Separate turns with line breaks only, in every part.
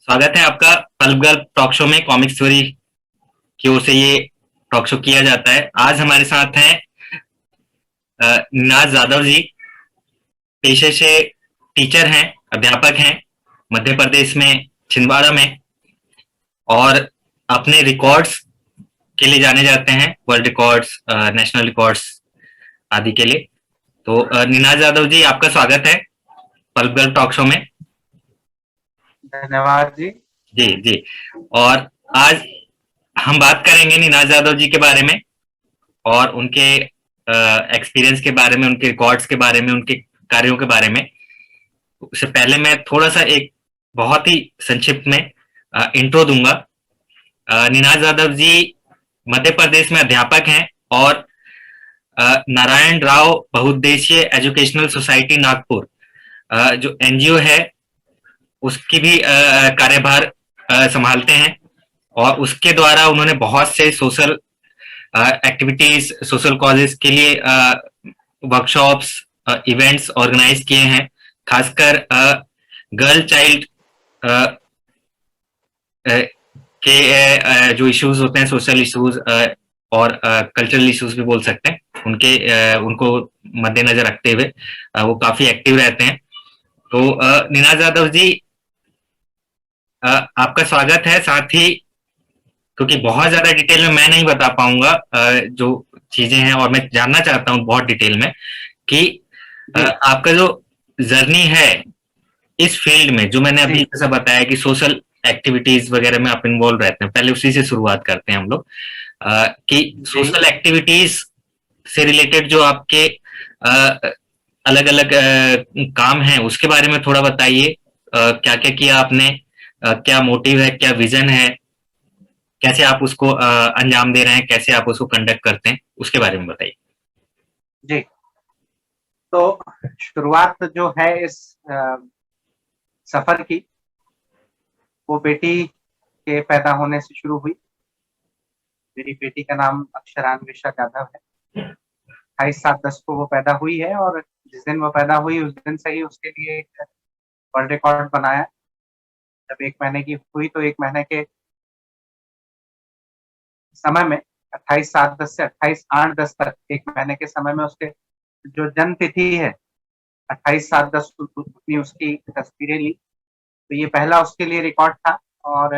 स्वागत है आपका पल्प गर्ल टॉक शो में। कॉमिक स्टोरी की ओर से ये टॉक शो किया जाता है। आज हमारे साथ हैं निनाज यादव जी। पेशे से टीचर हैं, अध्यापक हैं मध्य प्रदेश में छिंदवाड़ा में, और अपने रिकॉर्ड्स के लिए जाने जाते हैं, वर्ल्ड रिकॉर्ड्स, नेशनल रिकॉर्ड्स आदि के लिए। तो निनाज यादव जी, आपका स्वागत है पल्प गर्ल टॉक शो में।
धन्यवाद जी।
जी जी। और आज हम बात करेंगे निनाज यादव जी के बारे में और उनके एक्सपीरियंस के बारे में, उनके रिकॉर्ड्स के बारे में, उनके कार्यों के बारे में। उससे पहले मैं थोड़ा सा एक बहुत ही संक्षिप्त में इंट्रो दूंगा। निनाज यादव जी मध्य प्रदेश में अध्यापक हैं और नारायण राव बहुउद्देशीय एजुकेशनल सोसाइटी नागपुर, जो एनजीओ है, उसकी भी कार्यभार संभालते हैं। और उसके द्वारा उन्होंने बहुत से सोशल एक्टिविटीज, सोशल कॉजेज के लिए वर्कशॉप्स, इवेंट्स ऑर्गेनाइज किए हैं। खासकर गर्ल चाइल्ड के जो इश्यूज होते हैं, सोशल इश्यूज और कल्चरल इश्यूज भी बोल सकते हैं, उनको मद्देनजर रखते हुए वो काफी एक्टिव रहते हैं। तो निनाज यादव जी, आपका स्वागत है। साथ ही क्योंकि बहुत ज्यादा डिटेल में मैं नहीं बता पाऊंगा जो चीजें हैं, और मैं जानना चाहता हूँ बहुत डिटेल में कि
जी
आपका जो जर्नी है इस फील्ड में, जो मैंने अभी
जी
जैसा बताया कि सोशल एक्टिविटीज वगैरह में आप इन्वॉल्व रहते हैं, पहले उसी से शुरुआत करते हैं हम लोग। कि
जी।
सोशल एक्टिविटीज से रिलेटेड जो आपके अलग अलग काम हैं, उसके बारे में थोड़ा बताइए। क्या क्या किया आपने, क्या मोटिव है, क्या विजन है, कैसे आप उसको अंजाम दे रहे हैं, कैसे आप उसको कंडक्ट करते हैं, उसके बारे में बताइए।
जी। तो शुरुआत जो है इस सफर की, वो बेटी के पैदा होने से शुरू हुई। मेरी बेटी का नाम अक्षरान्वेषा यादव है। 28/7/10 को वो पैदा हुई है, और जिस दिन वो पैदा हुई उस दिन से ही उसके लिए एक वर्ल्ड रिकॉर्ड बनाया। जब 1 महीने की हुई तो 1 महीने के समय में 28/7/10 से 28/8/10 तक 1 महीने के समय में उसके जो जन्म तिथि है 28/7/10 उतनी उसकी तस्वीरें ली। तो ये पहला उसके लिए रिकॉर्ड था। और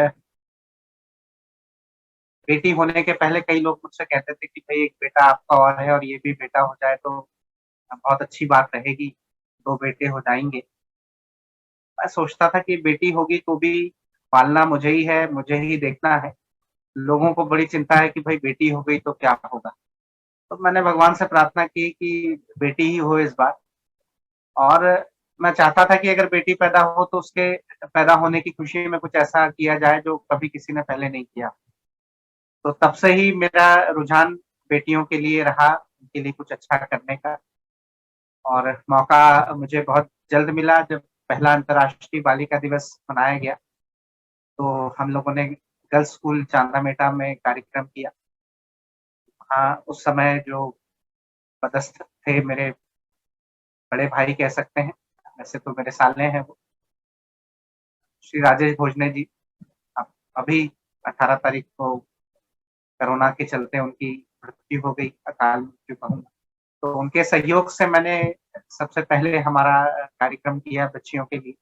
बेटी होने के पहले कई लोग मुझसे कहते थे कि भाई एक बेटा आपका और है, और ये भी बेटा हो जाए तो बहुत अच्छी बात रहेगी, 2 बेटे हो जाएंगे। मैं सोचता था कि बेटी होगी तो भी पालना मुझे ही है, मुझे ही देखना है। लोगों को बड़ी चिंता है कि भाई बेटी हो गई तो क्या होगा। तो मैंने भगवान से प्रार्थना की कि बेटी ही हो इस बार। और मैं चाहता था कि अगर बेटी पैदा हो तो उसके पैदा होने की खुशी में कुछ ऐसा किया जाए जो कभी किसी ने पहले नहीं किया। तो तब से ही मेरा रुझान बेटियों के लिए रहा, उनके लिए कुछ अच्छा करने का। और मौका मुझे बहुत जल्द मिला जब पहला अंतर्राष्ट्रीय बालिका दिवस मनाया गया। तो हम लोगों ने गर्ल्स स्कूल चांदामेटा में कार्यक्रम किया। हाँ, उस समय जो पदस्थ थे, मेरे बड़े भाई कह सकते हैं, वैसे तो मेरे साले हैं वो, श्री राजेश भोजने जी। अब अभी 18 तारीख को कोरोना के चलते उनकी मृत्यु हो गई, अकाल मृत्यु कहूँगा। तो उनके सहयोग से मैंने सबसे पहले हमारा कार्यक्रम किया बच्चियों के लिए।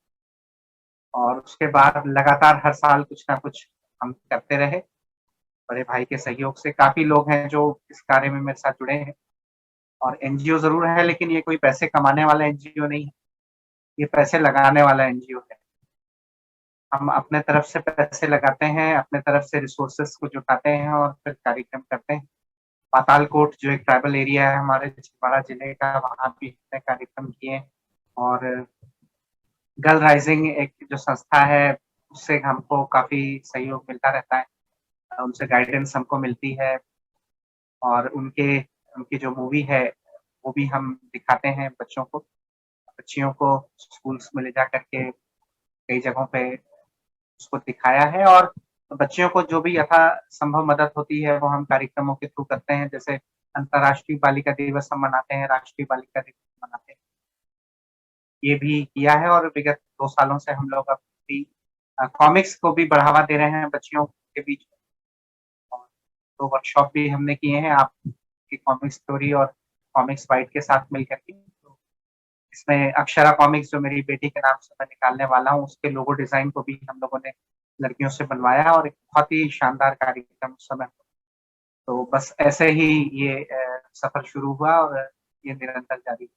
और उसके बाद लगातार हर साल कुछ ना कुछ हम करते रहे। बड़े भाई के सहयोग से काफ़ी लोग हैं जो इस कार्य में मेरे साथ जुड़े हैं। और एनजीओ ज़रूर है, लेकिन ये कोई पैसे कमाने वाला एनजीओ नहीं है, ये पैसे लगाने वाला एनजीओ है। हम अपने तरफ से पैसे लगाते हैं, अपने तरफ से रिसोर्सेस को जुटाते हैं और फिर कार्यक्रम करते हैं। पातालकोट जो एक ट्राइबल एरिया है हमारे छिंदवाड़ा जिले का, वहाँ भी हमने कार्यक्रम किए। और गर्ल राइजिंग एक जो संस्था है, उससे हमको काफ़ी सहयोग मिलता रहता है। उनसे गाइडेंस हमको मिलती है। और उनकी जो मूवी है, वो भी हम दिखाते हैं बच्चों को। बच्चियों को स्कूल्स में ले जा कर के कई जगहों पे उसको दिखाया है। और बच्चियों को जो भी यथासंभव मदद होती है वो हम कार्यक्रमों के थ्रू करते हैं। जैसे अंतर्राष्ट्रीय बालिका दिवस हम मनाते हैं, राष्ट्रीय बालिका दिवस मनाते हैं, ये भी किया है। और विगत 2 सालों से हम लोग अब भी कॉमिक्स को भी बढ़ावा दे रहे हैं बच्चियों के बीच में, और 2 वर्कशॉप भी हमने किए हैं आपकी कॉमिक स्टोरी और कॉमिक्स बाइट के साथ मिलकर के। तो इसमें अक्षरा कॉमिक्स जो मेरी बेटी के नाम से मैं निकालने वाला हूँ, उसके लोगो डिज़ाइन को भी हम लोगों ने लड़कियों से बनवाया और एक बहुत ही शानदार कार्यक्रम उस समय। तो बस ऐसे ही ये सफ़र शुरू हुआ और ये निरंतर जारी।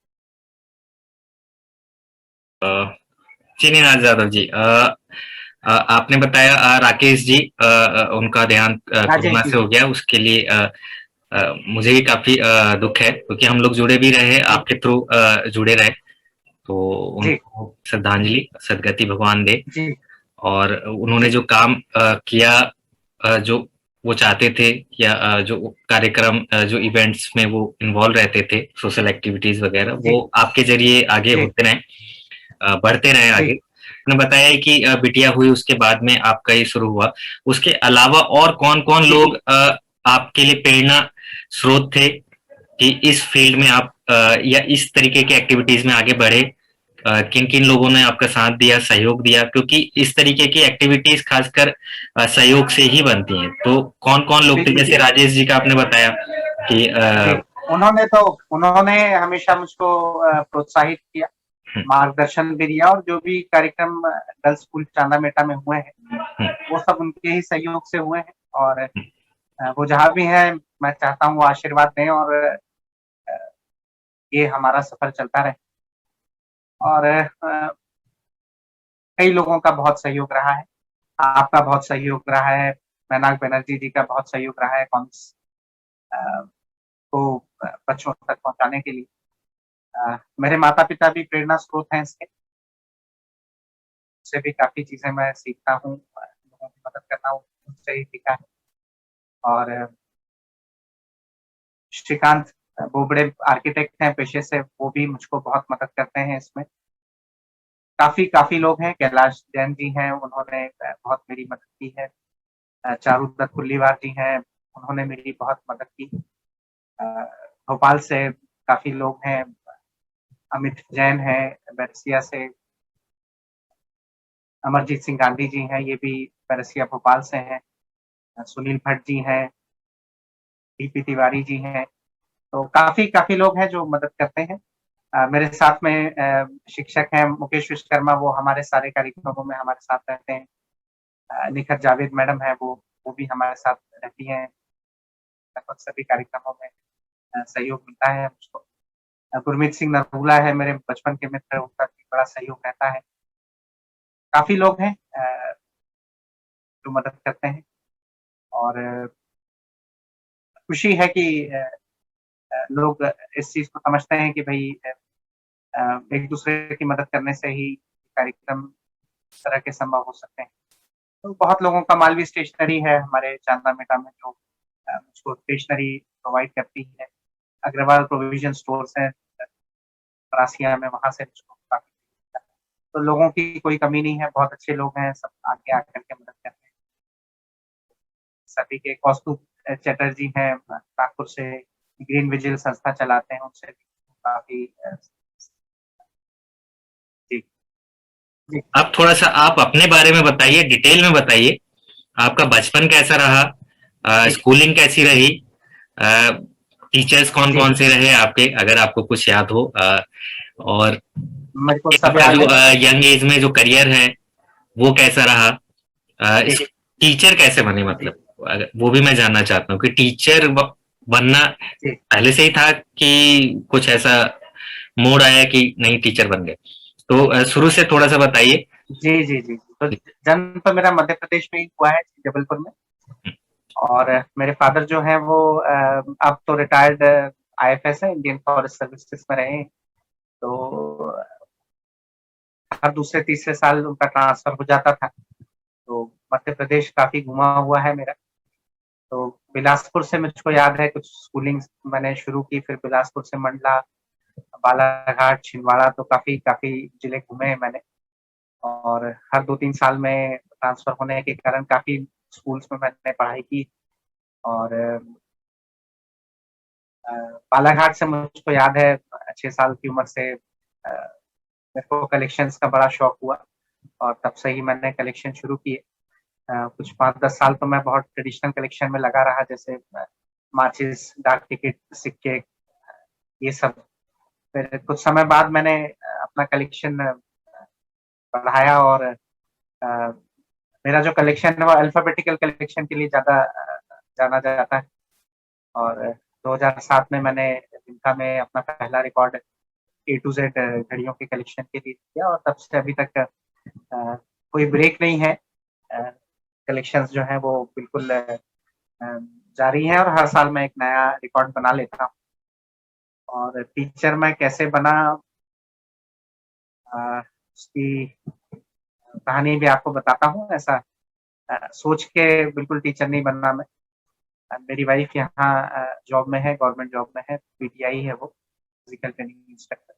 चिनीनाथ यादव जी, आपने बताया राकेश जी, उनका देहांत
हाँ जी,
कोरोना
जी,
से हो गया, उसके लिए मुझे भी काफी दुख है, क्योंकि हम लोग जुड़े भी रहे,
जी,
आपके थ्रू जुड़े रहे, तो
जी,
उनको श्रद्धांजलि, सदगति भगवान दे।
जी,
और उन्होंने
जी,
जो काम किया, जो वो चाहते थे, या जो कार्यक्रम, जो इवेंट्स में वो इन्वॉल्व रहते थे, सोशल एक्टिविटीज वगैरह,
जी,
वो आपके जरिए आगे
जी,
होते रहे, बढ़ते रहे आगे।
जी,
आपने बताया कि बिटिया हुई उसके बाद में आपका ये शुरू हुआ, उसके अलावा और कौन-कौन
जी।
लोग आपके लिए प्रेरणा स्रोत थे कि इस फील्ड में आप या इस तरीके के एक्टिविटीज में आगे बढ़े? किन किन लोगों ने आपका साथ दिया, सहयोग दिया? क्योंकि इस तरीके की एक्टिविटीज खासकर सहयोग से ही बनती हैं। तो कौन कौन लोग थे?
बिल्कुल,
जैसे राजेश जी का आपने बताया कि
जी। उन्होंने हमेशा मुझको प्रोत्साहित किया, मार्गदर्शन भी दिया, और जो भी कार्यक्रम गर्ल्स स्कूल चांदा मेटा में हुए हैं, वो सब उनके ही सहयोग से हुए हैं। और वो जहाँ भी हैं, मैं चाहता हूँ वो आशीर्वाद दें और ये हमारा सफ़र चलता रहे। और कई लोगों का बहुत सहयोग रहा है, आपका बहुत सहयोग रहा है, मैनाक बनर्जी जी का बहुत सहयोग रहा है कॉमिक्स अ, को बच्चों तक पहुँचाने के लिए। मेरे माता-पिता भी प्रेरणा स्रोत हैं इसके। उससे भी काफ़ी चीज़ें मैं सीखता हूँ, लोगों की मदद करना उनसे ही सीखा है। और श्रीकांत बोबड़े आर्किटेक्ट हैं पेशे से, वो भी मुझको बहुत मदद करते हैं इसमें। काफ़ी काफ़ी लोग हैं, कैलाश जैन जी हैं, उन्होंने बहुत मेरी मदद की है। चारुदत्त कुल्लीवार जी हैं, उन्होंने मेरी बहुत मदद की। अ, भोपाल से काफ़ी लोग हैं, अमित जैन हैं बैरसिया से, अमरजीत सिंह गांधी जी हैं, ये भी बैरसिया भोपाल से हैं। सुनील भट्ट जी हैं, डीपी तिवारी जी हैं, तो काफ़ी काफ़ी लोग हैं जो मदद करते हैं। मेरे साथ में शिक्षक हैं मुकेश विश्वकर्मा, वो हमारे सारे कार्यक्रमों में हमारे साथ रहते हैं। निखत जावेद मैडम हैं, वो भी हमारे साथ रहती हैं, लगभग सभी कार्यक्रमों में सहयोग मिलता है मुझको। गुरमीत सिंह नरूला है, मेरे बचपन के मित्र, उनका भी बड़ा सहयोग रहता है। काफ़ी लोग हैं जो मदद करते हैं, और खुशी है कि लोग इस चीज़ को समझते हैं कि भई एक-दूसरे की मदद करने से ही कार्यक्रम इस तरह के संभव हो सकते हैं। तो बहुत लोगों का, मालवी स्टेशनरी है हमारे चांदा मेटा में, जो मुझको स्टेशनरी प्रोवाइड करती है। अग्रवाल प्रोविज़न स्टोर्स हैं परासिया में, वहाँ से मुझको काफ़ी, तो लोगों की कोई कमी नहीं है, बहुत अच्छे लोग हैं, सब आगे आकर के मदद करते हैं। सभी के कौस्तुभ चटर्जी हैं, नागपुर से ग्रीन विजिल संस्था चलाते हैं, उनसे भी काफ़ी जी, जी,
आप थोड़ा सा आप अपने बारे में बताइए, डिटेल में बताइए, आपका बचपन कैसा रहा,
जी,
स्कूलिंग कैसी रही, टीचर्स कौन
जी,
कौन से रहे आपके, अगर आपको कुछ याद हो, और
मेरे को सब
आपका
याद
जो
है।
यंग एज में जो करियर है वो कैसा रहा,
जी,
टीचर कैसे बने,
जी,
मतलब वो भी मैं जानना चाहता हूँ कि टीचर बनना
जी,
पहले से ही था कि कुछ ऐसा मोड़ आया कि नहीं टीचर बन गए? तो शुरू से थोड़ा सा बताइए।
जी, जी, जी। तो जन्म तो मेरा मध्य प्रदेश में ही हुआ है, जबलपुर में। और मेरे फादर जो हैं वो अब तो रिटायर्ड आईएफएस हैं, इंडियन फॉरेस्ट सर्विसेज में रहे हैं। तो हर दूसरे तीसरे साल उनका ट्रांसफर हो जाता था। तो मध्य प्रदेश काफ़ी घुमा हुआ है मेरा। तो बिलासपुर से मुझको याद है कुछ स्कूलिंग मैंने शुरू की, फिर बिलासपुर से मंडला, बालाघाट, छिंदवाड़ा, तो काफ़ी काफ़ी जिले घूमे हैं मैंने। और हर 2-3 साल में ट्रांसफर होने के कारण काफ़ी स्कूल्स में मैंने पढ़ाई की। और बालाघाट से मुझको याद है 6 साल की उम्र से मेरे को कलेक्शंस का बड़ा शौक हुआ। और तब से ही मैंने कलेक्शन शुरू किए। कुछ 5-10 साल तो मैं बहुत ट्रेडिशनल कलेक्शन में लगा रहा, जैसे माचिस, डाक टिकट, सिक्के, ये सब। फिर कुछ समय बाद मैंने अपना कलेक्शन बढ़ाया और मेरा जो कलेक्शन है वो अल्फाबेटिकल कलेक्शन के लिए ज़्यादा जाना जाता है। और 2007 में मैंने लिम्का में अपना पहला रिकॉर्ड ए टू जेड घड़ियों के कलेक्शन के लिए किया, और तब से अभी तक कोई ब्रेक नहीं है। कलेक्शंस जो हैं वो बिल्कुल जारी हैं, और हर साल मैं एक नया रिकॉर्ड बना लेता हूँ। और टीचर मैं कैसे बना, उसकी कहानी भी आपको बताता हूँ। ऐसा सोच के बिल्कुल टीचर नहीं बनना मैं। मेरी वाइफ यहाँ जॉब में है, गवर्नमेंट जॉब में है, पीटीआई है वो, फिजिकल ट्रेनिंग इंस्ट्रक्टर।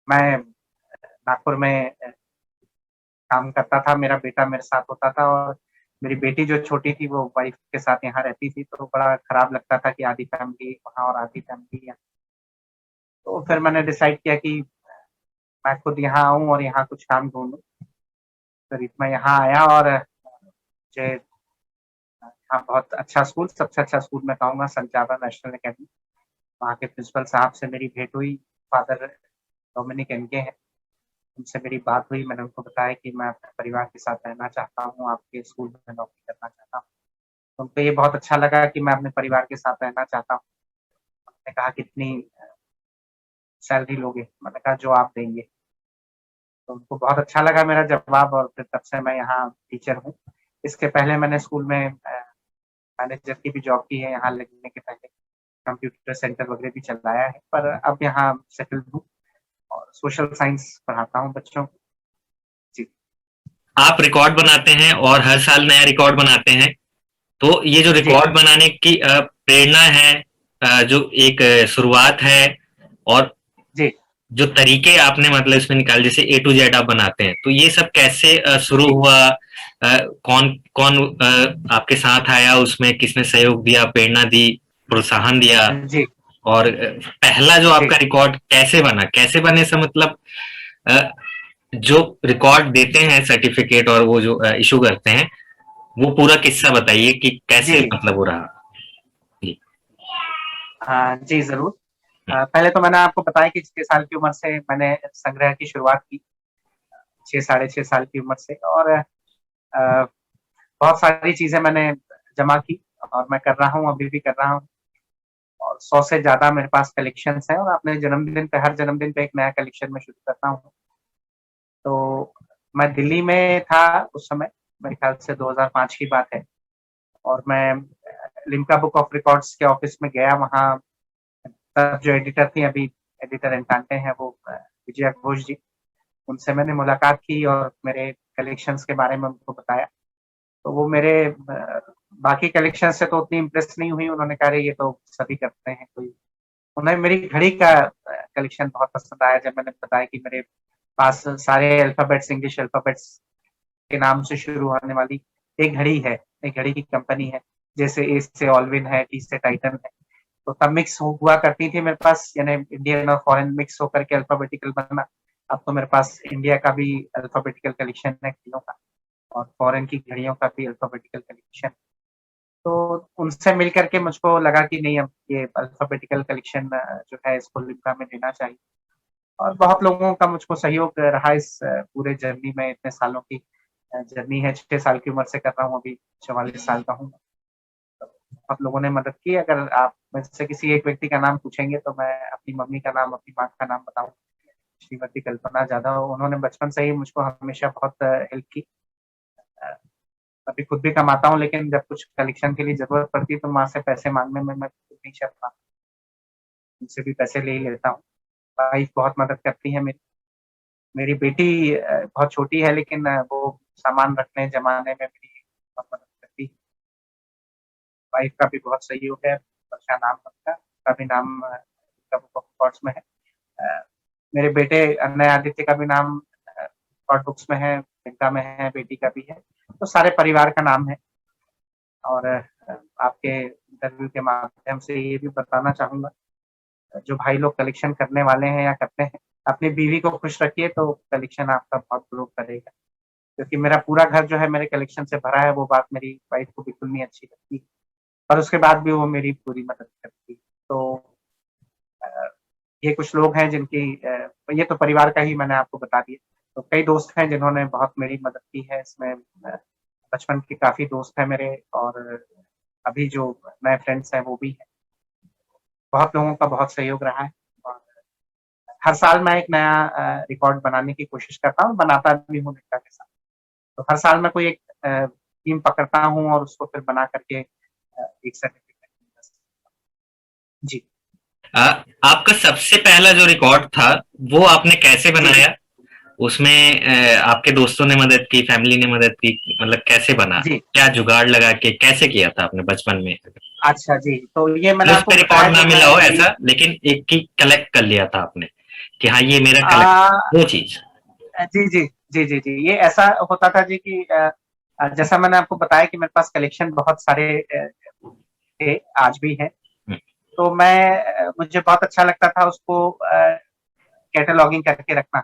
मैं नागपुर में काम करता था, मेरा बेटा मेरे साथ होता था, और मेरी बेटी जो छोटी थी वो वाइफ के साथ यहाँ रहती थी, तो बड़ा खराब लगता था कि आधी फैमिली वहाँ और आधी फैमिली यहाँ। तो फिर मैंने डिसाइड किया कि मैं खुद यहाँ आऊँ और यहाँ कुछ काम ढूंढूं। फिर मैं यहाँ आया, और मुझे यहाँ बहुत अच्छा स्कूल, सबसे अच्छा स्कूल मैं कहूँगा संत जावा नेशनल अकेडमी। वहाँ के प्रिंसिपल साहब से मेरी भेंट हुई, फादर डोमिनिक एनके हैं। उनसे मेरी बात हुई, मैंने उनको बताया कि मैं अपने परिवार के साथ रहना चाहता हूँ, आपके स्कूल में नौकरी करना चाहता हूँ। तो उनको ये बहुत अच्छा लगा कि मैं अपने परिवार के साथ रहना चाहता हूँ। उन्होंने कहा कितनी सैलरी लोगे? मैंने कहा जो आप देंगे। तो उनको बहुत अच्छा लगा मेरा जवाब, और फिर तब से मैं यहाँ टीचर हूँ। इसके पहले मैंने स्कूल में मैनेजर की भी जॉब की है, यहाँ लगने के पहले कंप्यूटर सेंटर वगैरह भी चलाया है, पर अब यहाँ सेटल्ड हूँ और सोशल साइंस पढ़ाता हूँ बच्चों को। जी।
आप रिकॉर्ड बनाते हैं और हर साल नया रिकॉर्ड बनाते हैं, तो ये जो
जी।
रिकॉर्ड बनाने की प्रेरणा है, जो एक शुरुआत है, और
जी।
जो तरीके आपने मतलब इसमें निकाले, जैसे ए टू जेड आप बनाते हैं, तो ये सब कैसे शुरू
जी।
हुआ? कौन कौन आपके साथ आया, उसमें किसने सहयोग दिया, प्रेरणा दी, प्रोत्साहन दिया?
जी।
और पहला जो
जी।
आपका रिकॉर्ड कैसे बना, कैसे बने से मतलब अ, जो रिकॉर्ड देते हैं सर्टिफिकेट और वो जो इशू करते हैं, वो पूरा किस्सा बताइए कि
जी।
कैसे मतलब वो रहा। जी।
हाँ जी, ज़रूर। पहले तो मैंने आपको बताया कि 6 साल की उम्र से मैंने संग्रह की शुरुआत की, 6 साढ़े 6 साल की उम्र से, और बहुत सारी चीज़ें मैंने जमा की, और मैं कर रहा हूँ, अभी भी कर रहा हूँ। और 100 से ज़्यादा मेरे पास कलेक्शंस हैं, और अपने जन्मदिन पे, हर जन्मदिन पे एक नया कलेक्शन मैं शुरू करता हूँ। तो मैं दिल्ली में था उस समय, मेरे ख्याल से 2005 की बात है, और मैं लिम्का बुक ऑफ रिकॉर्ड्स के ऑफिस में गया। वहाँ तब जो एडिटर थी, अभी एडिटर इंटांटे हैं वो, विजया घोष जी, उनसे मैंने मुलाकात की और मेरे कलेक्शंस के बारे में उनको बताया। तो वो मेरे बाकी कलेक्शन से तो उतनी इम्प्रेस नहीं हुई। उन्होंने कहा अरे ये तो सभी करते हैं कोई। उन्हें मेरी घड़ी का कलेक्शन बहुत पसंद आया, जब मैंने बताया कि मेरे पास सारे अल्फाबेट्स, इंग्लिश अल्फाबेट्स के नाम से शुरू होने वाली एक घड़ी है, एक घड़ी की कंपनी है। जैसे ए से ऑलविन है, टी से टाइटन है। तो तब मिक्स हुआ करती थी मेरे पास, यानी इंडियन और फॉरेन मिक्स होकर के अल्फाबेटिकल बना। अब तो मेरे पास इंडिया का भी अल्फाबेटिकल कलेक्शन है घड़ियों का, और फॉरेन की घड़ियों का भी अल्फाबेटिकल कलेक्शन। तो उनसे मिल करके मुझको लगा कि नहीं, अब ये अल्फाबेटिकल कलेक्शन जो है इसको लिम्का में देना चाहिए। और बहुत लोगों का मुझको सहयोग रहा इस पूरे जर्नी में। इतने सालों की जर्नी है, 6 साल की उम्र से कर रहा हूँ, अभी 44 साल का हूँ। तो बहुत लोगों ने मदद की। अगर आप मुझसे किसी एक व्यक्ति का नाम पूछेंगे तो मैं अपनी मम्मी का नाम, अपनी माँ का नाम बताऊँ, श्रीमती कल्पना जाधव। उन्होंने बचपन से ही मुझको हमेशा बहुत हेल्प की। अ, अभी खुद भी कमाता हूँ, लेकिन जब कुछ कलेक्शन के लिए ज़रूरत पड़ती है तो माँ से पैसे माँगने में मैं खुद नहीं शर्माता, उनसे भी पैसे ले ही लेता हूँ। वाइफ बहुत मदद करती है मेरी। मेरी बेटी बहुत छोटी है, लेकिन वो सामान रखने, जमाने में मेरी बहुत मदद करती है। वाइफ का भी बहुत सहयोग है, वर्षा नाम है उनका, उसका भी नाम बुक ऑफ रिकॉर्ड्स में है। मेरे बेटे अनय आदित्य का भी नाम रिकॉर्ड बुक्स में है, पिता में है, बेटी का भी है। तो सारे परिवार का नाम है। और आपके इंटरव्यू के माध्यम से ये भी बताना चाहूँगा, जो भाई लोग कलेक्शन करने वाले हैं या करते हैं, अपनी बीवी को खुश रखिए तो कलेक्शन आपका बहुत ग्रो करेगा। क्योंकि मेरा पूरा घर जो है मेरे कलेक्शन से भरा है, वो बात मेरी वाइफ को बिल्कुल नहीं अच्छी लगती। पर उसके बाद भी वो मेरी पूरी मदद करती है। तो अ, ये कुछ लोग हैं जिनकी ये तो परिवार का ही मैंने आपको बता दिया। तो कई दोस्त हैं जिन्होंने बहुत मेरी मदद की है इसमें। बचपन के काफ़ी दोस्त हैं मेरे और अभी जो नए फ्रेंड्स हैं वो भी हैं। बहुत लोगों का बहुत सहयोग रहा है और हर साल मैं एक नया रिकॉर्ड बनाने की कोशिश करता हूँ, बनाता भी हूँ मित्रा के साथ। तो हर साल मैं कोई एक थीम पकड़ता हूँ और उसको फिर बना करके एक सर्टिफिकेट जी।
आपका सबसे पहला जो रिकॉर्ड था वो आपने कैसे
जी,
बनाया? उसमें आपके दोस्तों ने मदद की, फैमिली ने मदद की, मतलब कैसे बना?
जी।
क्या जुगाड़ लगा के कैसे किया था आपने बचपन में?
अच्छा जी, तो ये मैंने
मतलब उस
आपको
पे
बताया
रिकॉर्ड ना
जब
मिला
मैं
हो
घड़ी
ऐसा, लेकिन एक ही कलेक्ट कर लिया था आपने कि हाँ ये मेरा कलेक्ट
अ,
वो चीज।
जी, जी। जी, जी, जी। ये ऐसा होता था जी कि जैसा मैंने आपको बताया कि मेरे पास कलेक्शन बहुत सारे थे, आज भी हैं।
हम्म,
तो मुझे बहुत अच्छा लगता था उसको कैटलॉगिंग करके रखना।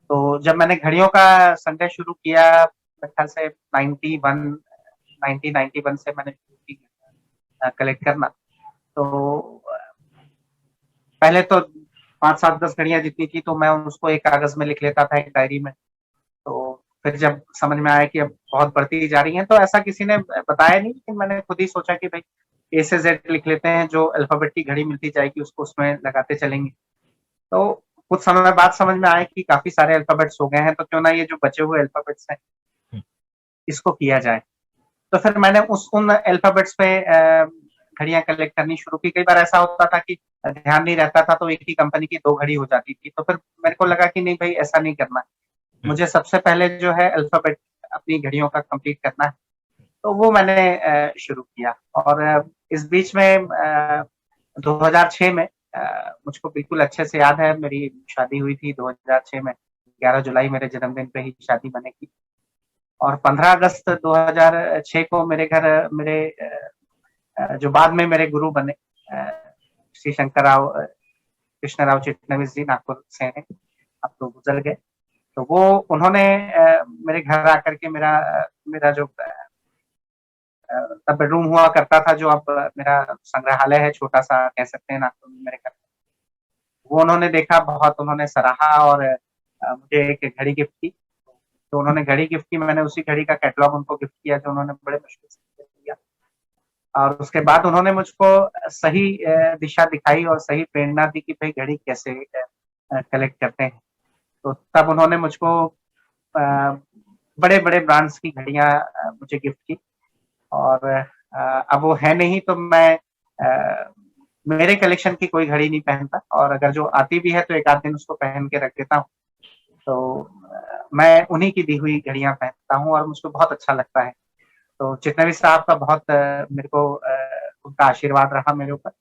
तो जब मैंने घड़ियों का संग्रह शुरू किया मेरे ख्याल से 91 1991 से मैंने शुरू की कलेक्ट करना। तो अ, पहले तो 5, 7, 10 घड़ियाँ जितनी थी तो मैं उसको एक कागज़ में लिख लेता था एक डायरी में। तो फिर जब समझ में आया कि अब बहुत बढ़ती जा रही हैं, तो ऐसा किसी ने बताया नहीं, लेकिन मैंने खुद ही सोचा कि भाई ए से ज़ेड लिख लेते हैं, जो अल्फ़ाबेट की घड़ी मिलती जाएगी उसको उसमें लगाते चलेंगे। तो कुछ समय बाद समझ में आया कि काफ़ी सारे अल्फ़ाबेट्स हो गए हैं, तो क्यों ना ये जो बचे हुए अल्फ़ाबेट्स हैं,
हम्म,
इसको किया जाए। तो फिर मैंने उस उन अल्फ़ाबेट्स पे घड़ियाँ कलेक्ट करनी शुरू की। कई बार ऐसा होता था कि ध्यान नहीं रहता था, तो एक ही कंपनी की 2 घड़ी हो जाती थी। तो फिर मेरे को लगा कि नहीं भई ऐसा नहीं करना है।
हम्म,
मुझे सबसे पहले जो है अल्फ़ाबेट अपनी घड़ियों का कंप्लीट करना है। तो वो मैंने शुरू किया और इस बीच में 2006 में मुझको बिल्कुल अच्छे से याद है मेरी शादी हुई थी 2006 में। 11 जुलाई मेरे जन्मदिन पे ही शादी मैंने की और 15 अगस्त 2006 को मेरे घर मेरे जो बाद में मेरे गुरु बने श्री शंकर राव कृष्ण राव चिटनवीस जी नागपुर से हैं, अब तो गुज़र गए। तो वो उन्होंने मेरे घर आकर के मेरा जो तब बेडरूम हुआ करता था जो अब मेरा संग्रहालय है छोटा-सा कह सकते हैं नागपुर में मेरे घर। वो उन्होंने देखा बहुत उन्होंने सराहा और मुझे एक घड़ी गिफ्ट की। तो उन्होंने घड़ी गिफ्ट की, मैंने उसी घड़ी का कैटलॉग उनको गिफ्ट किया जो उन्होंने बड़े मुश्किल से दिया। और उसके बाद उन्होंने मुझको सही दिशा दिखाई और सही प्रेरणा दी कि भई घड़ी कैसे कलेक्ट करते हैं। तो तब उन्होंने मुझको अ, बड़े-बड़े ब्रांड्स की घड़ियाँ मुझे गिफ्ट की और अब वो है नहीं तो मैं मेरे कलेक्शन की कोई घड़ी नहीं पहनता और अगर जो आती भी है तो एक आध दिन उसको पहन के रख देता हूँ। तो मैं उन्हीं की दी हुई घड़ियाँ पहनता हूँ और मुझको बहुत अच्छा लगता है। तो चितनवी साहब का बहुत मेरे को उनका आशीर्वाद रहा मेरे ऊपर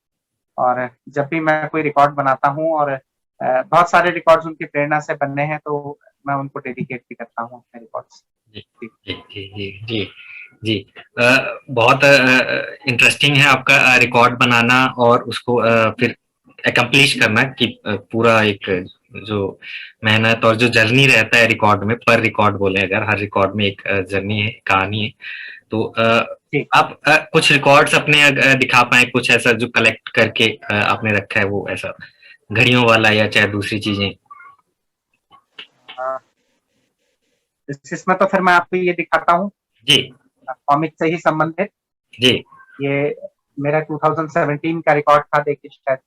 और जब भी मैं कोई रिकॉर्ड बनाता हूँ और बहुत सारे रिकॉर्ड्स उनकी प्रेरणा से बने हैं तो मैं उनको डेडिकेट भी करता हूँ अपने रिकॉर्ड्स।
जी
जी।
जी जी जी जी जी। बहुत इंटरेस्टिंग है आपका रिकॉर्ड बनाना और उसको फिर एकम्प्लिश करना कि पूरा एक जो मेहनत और जो जर्नी रहता है रिकॉर्ड में, पर रिकॉर्ड बोले अगर, हर रिकॉर्ड में एक जर्नी है, कहानी है। तो
जी।
आप कुछ रिकॉर्ड्स अपने दिखा पाए, कुछ ऐसा जो कलेक्ट करके आपने रखा है, वो ऐसा घड़ियों वाला या चाहे दूसरी चीजें?
हाँ, इसमें तो फिर मैं आपको ये दिखाता हूँ
जी
कॉमिक से ही संबंधित।
जी
ये मेरा 2017 का रिकॉर्ड था देखिए शायद।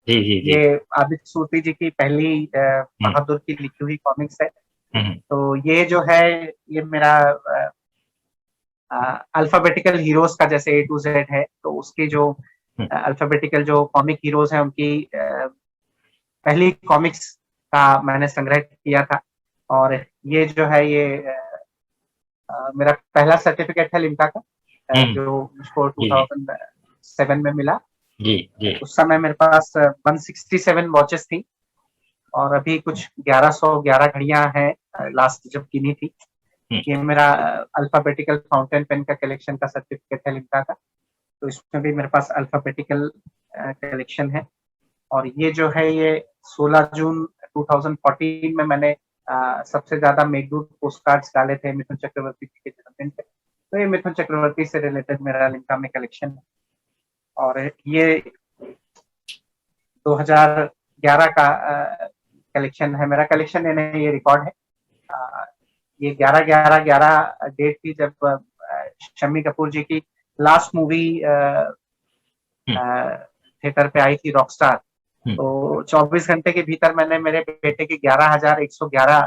जी जी जी।
ये आदित्य सूर्ति जी की पहली
हम्म
बहादुर की लिखी हुई कॉमिक्स है।
हम्म
तो ये जो है ये मेरा अल्फाबेटिकल हीरोज का जैसे ए टू जेड है तो उसकी जो
हम्म
अल्फाबेटिकल जो कॉमिक हीरोज हैं उनकी पहली कॉमिक्स का मैंने संग्रह किया था और ये जो है ये मेरा पहला सर्टिफिकेट है लिम्का का
हम्म,
जो मुझको
जी जी
2007 में मिला।
जी जी।
उस समय मेरे पास 167 वॉचेस थी और अभी कुछ 1111 घड़ियां हैं लास्ट जब गिनी थी।
हम्म,
ये मेरा अल्फाबेटिकल फाउंटेन पेन का कलेक्शन का सर्टिफिकेट है लिम्का का। तो इसमें भी मेरे पास अल्फाबेटिकल कलेक्शन है और ये जो है ये 16 जून 2014 में मैंने सबसे ज्यादा मेघदूत पोस्ट कार्ड्स डाले थे मिथुन चक्रवर्ती जी के जन्मदिन पे। तो ये मिथुन चक्रवर्ती से रिलेटेड मेरा लिम्का में कलेक्शन है, और ये 2011 का कलेक्शन है मेरा। कलेक्शन यानी ये रिकॉर्ड है। ये 11/11/11 डेट थी जब शम्मी कपूर जी की लास्ट मूवी थिएटर पे आई थी, रॉकस्टार। तो 24 घंटे के भीतर मैंने मेरे बेटे की 11,111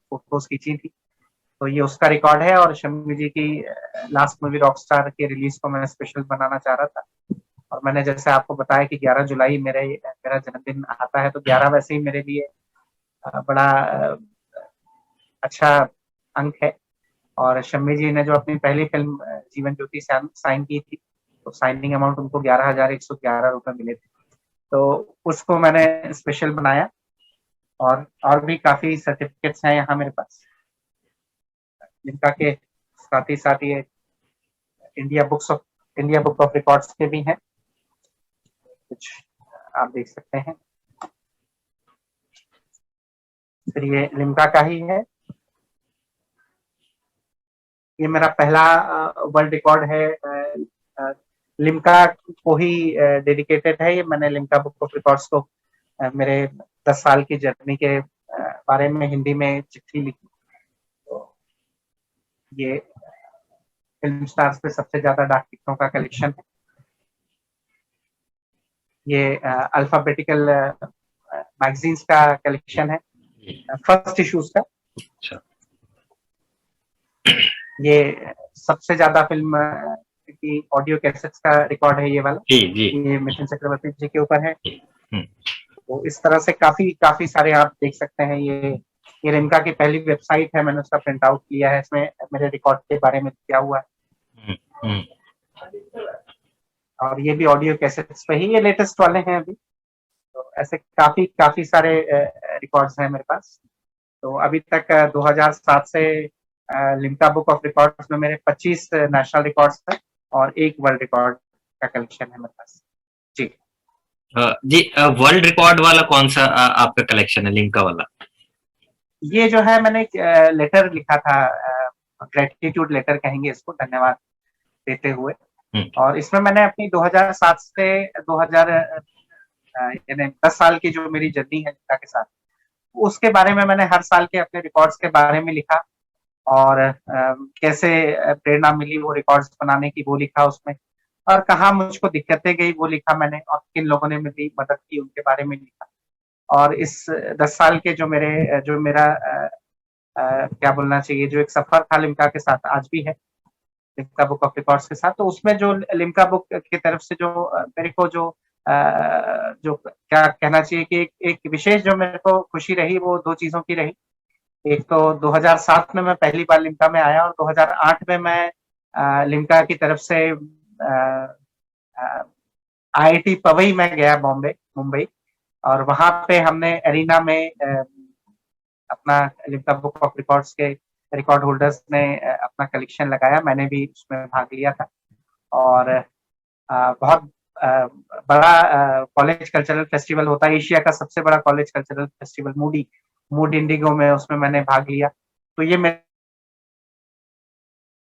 फोटोज खींची थी। तो ये उसका रिकॉर्ड है, और शम्मी जी की लास्ट मूवी रॉकस्टार के रिलीज को मैं स्पेशल बनाना चाह रहा था। और मैंने जैसे आपको बताया कि 11 जुलाई मेरा जन्मदिन आता है, तो 11 वैसे ही मेरे लिए बड़ा अच्छा अंक है। और शम्मी जी ने जो अपनी पहली फिल्म जीवन ज्योति साइन की थी, तो साइनिंग अमाउंट उनको 11,111 रुपए मिले थे। तो उसको मैंने स्पेशल बनाया, और भी काफी सर्टिफिकेट्स हैं यहाँ मेरे पास जिनका के साथ ही साथ ये इंडिया बुक ऑफ रिकॉर्ड्स के भी हैं, कुछ आप देख सकते हैं। फिर ये लिम्का का ही है। ये मेरा पहला वर्ल्ड रिकॉर्ड है, लिम्का को ही डेडिकेटेड है। ये मैंने लिम्का बुक ऑफ रिकॉर्ड्स को मेरे 10 साल की जर्नी के बारे में हिंदी में चिट्ठी लिखी। तो ये फिल्म स्टार्स पे सबसे ज्यादा डाक टिकटों का कलेक्शन है। ये अल्फाबेटिकल मैगजीन्स का कलेक्शन है, फर्स्ट इश्यूज का। ये सबसे ज्यादा फिल्म की ऑडियो कैसेट्स का रिकॉर्ड है, ये वाला। ये मिथुन चक्रवर्ती जी के ऊपर है। तो इस तरह से काफी सारे आप देख सकते हैं। ये रिम्का की पहली वेबसाइट है, मैंने उसका प्रिंट आउट लिया है। इसमें मेरे रिकॉर्ड के बारे में क्या हुआ है। और ये भी ऑडियो कैसेट्स पे ही, ये लेटेस्ट वाले हैं अभी। तो ऐसे काफी सारे रिकॉर्ड्स हैं मेरे पास। तो अभी तक 2007 से लिम्का बुक ऑफ रिकॉर्ड्स में मेरे 25 नेशनल रिकॉर्ड्स हैं और 1 वर्ल्ड रिकॉर्ड का कलेक्शन है मेरे पास। जी
जी, वर्ल्ड रिकॉर्ड वाला कौन सा आपका कलेक्शन है, लिम्का वाला?
ये जो है, मैंने लेटर लिखा था, ग्रेटिट्यूड लेटर कहेंगे इसको, धन्यवाद देते हुए। और इसमें मैंने अपनी 2007 से 2000 यानी 10 साल की जो मेरी जर्नी है लिम्का के साथ, उसके बारे में मैंने हर साल के अपने रिकॉर्ड्स के बारे में लिखा। और कैसे प्रेरणा मिली वो रिकॉर्ड्स बनाने की, वो लिखा उसमें। और कहाँ मुझको दिक्कतें गई, वो लिखा मैंने। और किन लोगों ने मेरी मदद की, उनके बारे में लिखा। और इस 10 साल के जो मेरा क्या बोलना चाहिए, जो एक सफर था लिम्का के साथ, आज भी है लिम्का बुक ऑफ रिकॉर्ड्स के साथ। तो उसमें जो लिम्का बुक की तरफ से जो मेरे को जो क्या कहना चाहिए कि एक विशेष जो मेरे को खुशी रही, वो 2 चीजों की रही। एक तो 2007 में मैं पहली बार लिम्का में आया, और 2008 में मैं लिम्का की तरफ से IIT पवई में गया, मुंबई। और वहां पे हमने एरिना में अपना लिम्का बुक ऑफ रिकॉर्ड्स के रिकॉर्ड होल्डर्स ने अपना कलेक्शन लगाया। मैंने भी उसमें भाग लिया था। और बहुत बड़ा कॉलेज कल्चरल फेस्टिवल होता है, एशिया का सबसे बड़ा college cultural festival, mood Indigo में, उसमें मैंने भाग लिया। तो ये मैं,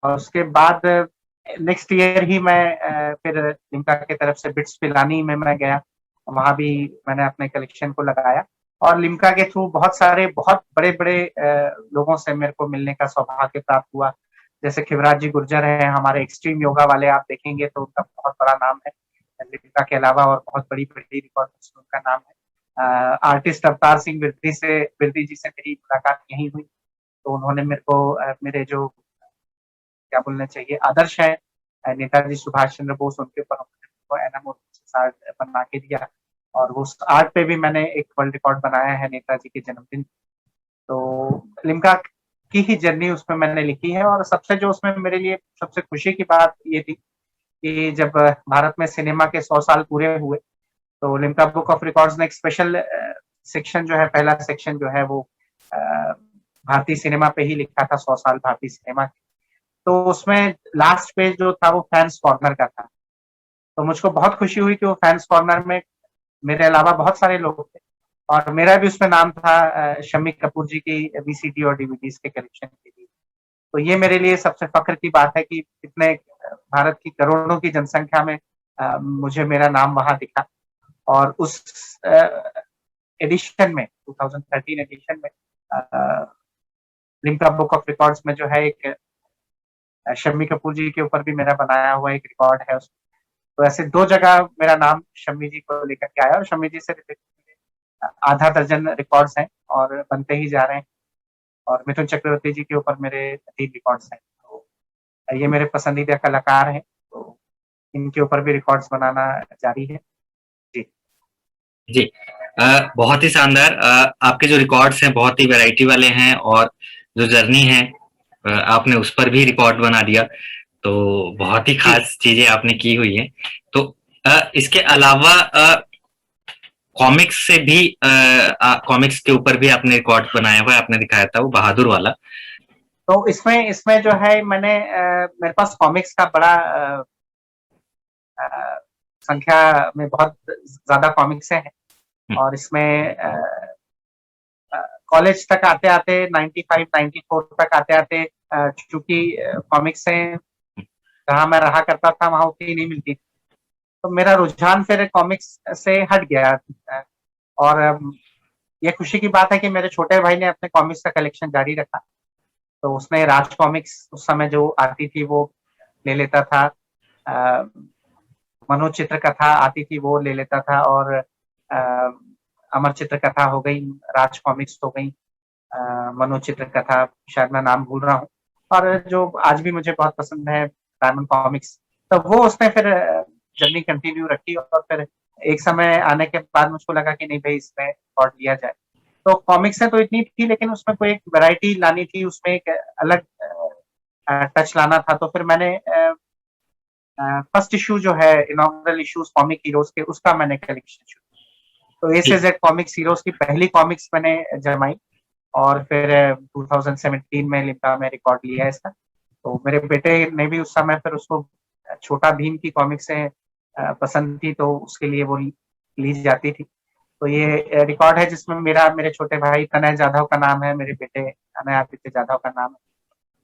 और उसके बाद नेक्स्ट ईयर ही मैं फिर लिम्का की तरफ से बिट्स पिलानी में मैं गया। वहां भी मैंने अपने कलेक्शन को लगाया। और लिम्का के थ्रू बहुत बड़े लोगों से मेरे को मिलने का सौभाग्य प्राप्त हुआ। जैसे खिवराज जी गुर्जर है, हमारे एक्सट्रीम योगा वाले, आप देखेंगे तो उनका बहुत बड़ा नाम है लिम्का के अलावा, और बहुत बड़ी रिकॉर्ड उनका नाम है। आर्टिस्ट अवतार सिंह बिरदी जी से मेरी मुलाकात यहीं हुई। तो उन्होंने मेरे को मेरे जो क्या बोलना चाहिए आदर्श है नेताजी सुभाष चंद्र बोस, उनके ऊपर उन्होंने एनामोल बना के दिया। और उस आर्ट पे भी मैंने एक वर्ल्ड रिकॉर्ड बनाया है नेताजी के जन्मदिन। तो लिम्का की ही जर्नी उसमें मैंने लिखी है। और सबसे जो उसमें मेरे लिए सबसे खुशी की बात ये थी कि जब भारत में सिनेमा के 100 साल पूरे हुए, तो लिम्का बुक ऑफ रिकॉर्ड्स ने एक स्पेशल सेक्शन जो है, पहला सेक्शन जो है, वो भारतीय सिनेमा पे ही लिखा था, 100 साल भारतीय सिनेमा के। तो उसमें लास्ट पेज जो था वो फैंस कॉर्नर का था। तो मुझको बहुत खुशी हुई कि वो फैंस कॉर्नर में मेरे अलावा बहुत सारे लोग थे। और मेरा भी उसमें नाम था शम्मी कपूर जी की वीसीडी और डीवीडीज के कलेक्शन के लिए। तो ये मेरे लिए सबसे फख्र की बात है कि इतने भारत की करोड़ों की जनसंख्या में मुझे मेरा नाम वहाँ दिखा। और उस एडिशन में 2013 एडिशन में लिम्का बुक ऑफ रिकॉर्ड्स में जो है एक शम्मी कपूर जी के ऊपर भी मेरा बनाया हुआ एक रिकॉर्ड है उसमें। तो ऐसे 2 जगह मेरा नाम शम्मी जी को लेकर के आया और शम्मी जी से आधा दर्जन रिकॉर्ड्स हैं और बनते ही जा रहे हैं। और मिथुन चक्रवर्ती जी के ऊपर मेरे 3 रिकॉर्ड्स हैं। तो ये मेरे पसंदीदा कलाकार हैं, तो इनके ऊपर भी रिकॉर्ड्स बनाना जारी है। जी।
जी। बहुत ही शानदार। आपके जो रिकॉर्ड्स हैं बहुत ही वैरायटी वाले हैं और जो जर्नी है आपने उस पर भी रिकॉर्ड बना दिया, तो बहुत ही खास चीजें आपने की हुई हैं। तो इसके अलावा कॉमिक्स से भी कॉमिक्स के ऊपर भी आपने रिकॉर्ड बनाया हुआ है, आपने दिखाया था वो बहादुर वाला।
तो इसमें जो है मैंने मेरे पास कॉमिक्स का बड़ा संख्या में बहुत ज्यादा कॉमिक्स हैं और इसमें कॉलेज तक आते आते 95 94 तक आते आते चूंकि कॉमिक्स से जहाँ मैं रहा करता था वहाँ उतनी नहीं मिलती थी, तो मेरा रुझान फिर कॉमिक्स से हट गया। और ये खुशी की बात है कि मेरे छोटे भाई ने अपने कॉमिक्स का कलेक्शन जारी रखा। तो उसने राज कॉमिक्स उस समय जो आती थी वो ले लेता था, मनोज चित्र कथा आती थी वो ले लेता था, और अमर चित्र कथा हो गई, राज कॉमिक्स हो गई, मनोज चित्र कथा, शायद मैं नाम भूल रहा हूँ, और जो आज भी मुझे बहुत पसंद है डायमंड कॉमिक्स। तो वो उसने फिर जर्नी कंटिन्यू रखी और फिर एक समय आने के बाद मुझको लगा कि नहीं भाई इसमें रिकॉर्ड लिया जाए। तो कॉमिक्स है तो इतनी थी, लेकिन उसमें कोई एक वैरायटी लानी थी, उसमें एक अलग टच लाना था। तो फिर मैंने फर्स्ट इशू जो है इनॉग्रल इशूज कॉमिक हीरोज के, उसका मैंने कलेक्शन शुरू। तो ए से जेड कॉमिक्स हीरोज की पहली कॉमिक्स मैंने जमाई और फिर 2017 में लिम्का में रिकॉर्ड लिया इसका। तो मेरे बेटे ने भी उस समय फिर उसको छोटा भीम की कॉमिक्स से पसंद थी, तो उसके लिए वो ली जाती थी। तो ये रिकॉर्ड है जिसमें मेरे छोटे भाई तनय जाधव का नाम है, मेरे बेटे अनय आदित्य जाधव का नाम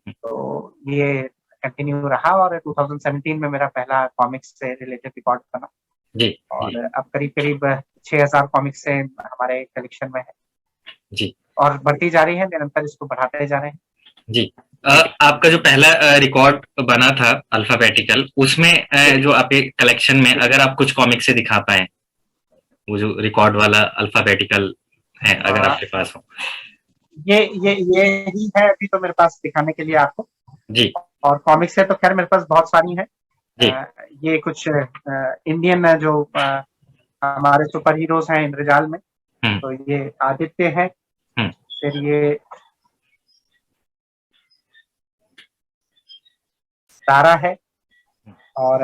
है। तो ये कंटिन्यू रहा और 2017 में मेरा पहला कॉमिक्स से रिलेटेड रिकॉर्ड बना।
जी,
और
जी,
अब करीब करीब 6000 कॉमिक्स से हमारे कलेक्शन में है
जी,
और बढ़ती जा रही है, निरंतर इसको बढ़ाते जा रहे हैं।
जी। आपका जो पहला रिकॉर्ड बना था अल्फाबेटिकल, उसमें जो आपके कलेक्शन में अगर आप कुछ कॉमिक से दिखा पाए, वो जो रिकॉर्ड वाला अल्फाबेटिकल है अगर आपके पास हो।
ये ही है अभी तो मेरे पास दिखाने के लिए आपको।
जी,
और कॉमिक्स है तो खैर मेरे पास बहुत सारी है।
जी,
ये कुछ इंडियन जो हमारे सुपर हीरोज हैं इंद्रजाल में, तो ये आदित्य है, फिर ये तारा है, और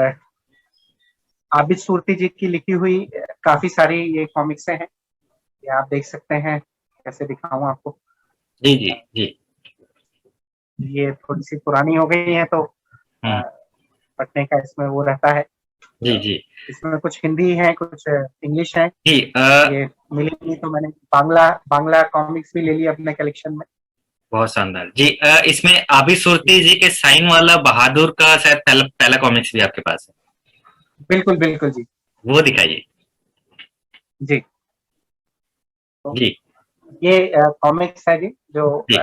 आबिद सूरती जी की लिखी हुई काफी सारी ये कॉमिक्स हैं। ये आप देख सकते हैं, कैसे दिखाऊं आपको।
जी, जी, जी,
ये थोड़ी सी पुरानी हो गई है तो पढ़ने का इसमें वो रहता है।
जी, जी,
इसमें कुछ हिंदी है, कुछ इंग्लिश है।
जी।
ये मिली नहीं तो मैंने बांग्ला कॉमिक्स भी ले ली अपने कलेक्शन में।
बहुत शानदार जी। इसमें आबिद सुरती जी के साइन वाला बहादुर का शायद पहला पहला कॉमिक्स भी आपके पास है।
बिल्कुल बिल्कुल जी।
वो दिखाइए।
जी, तो
जी,
ये कॉमिक्स है जी, जो
जी,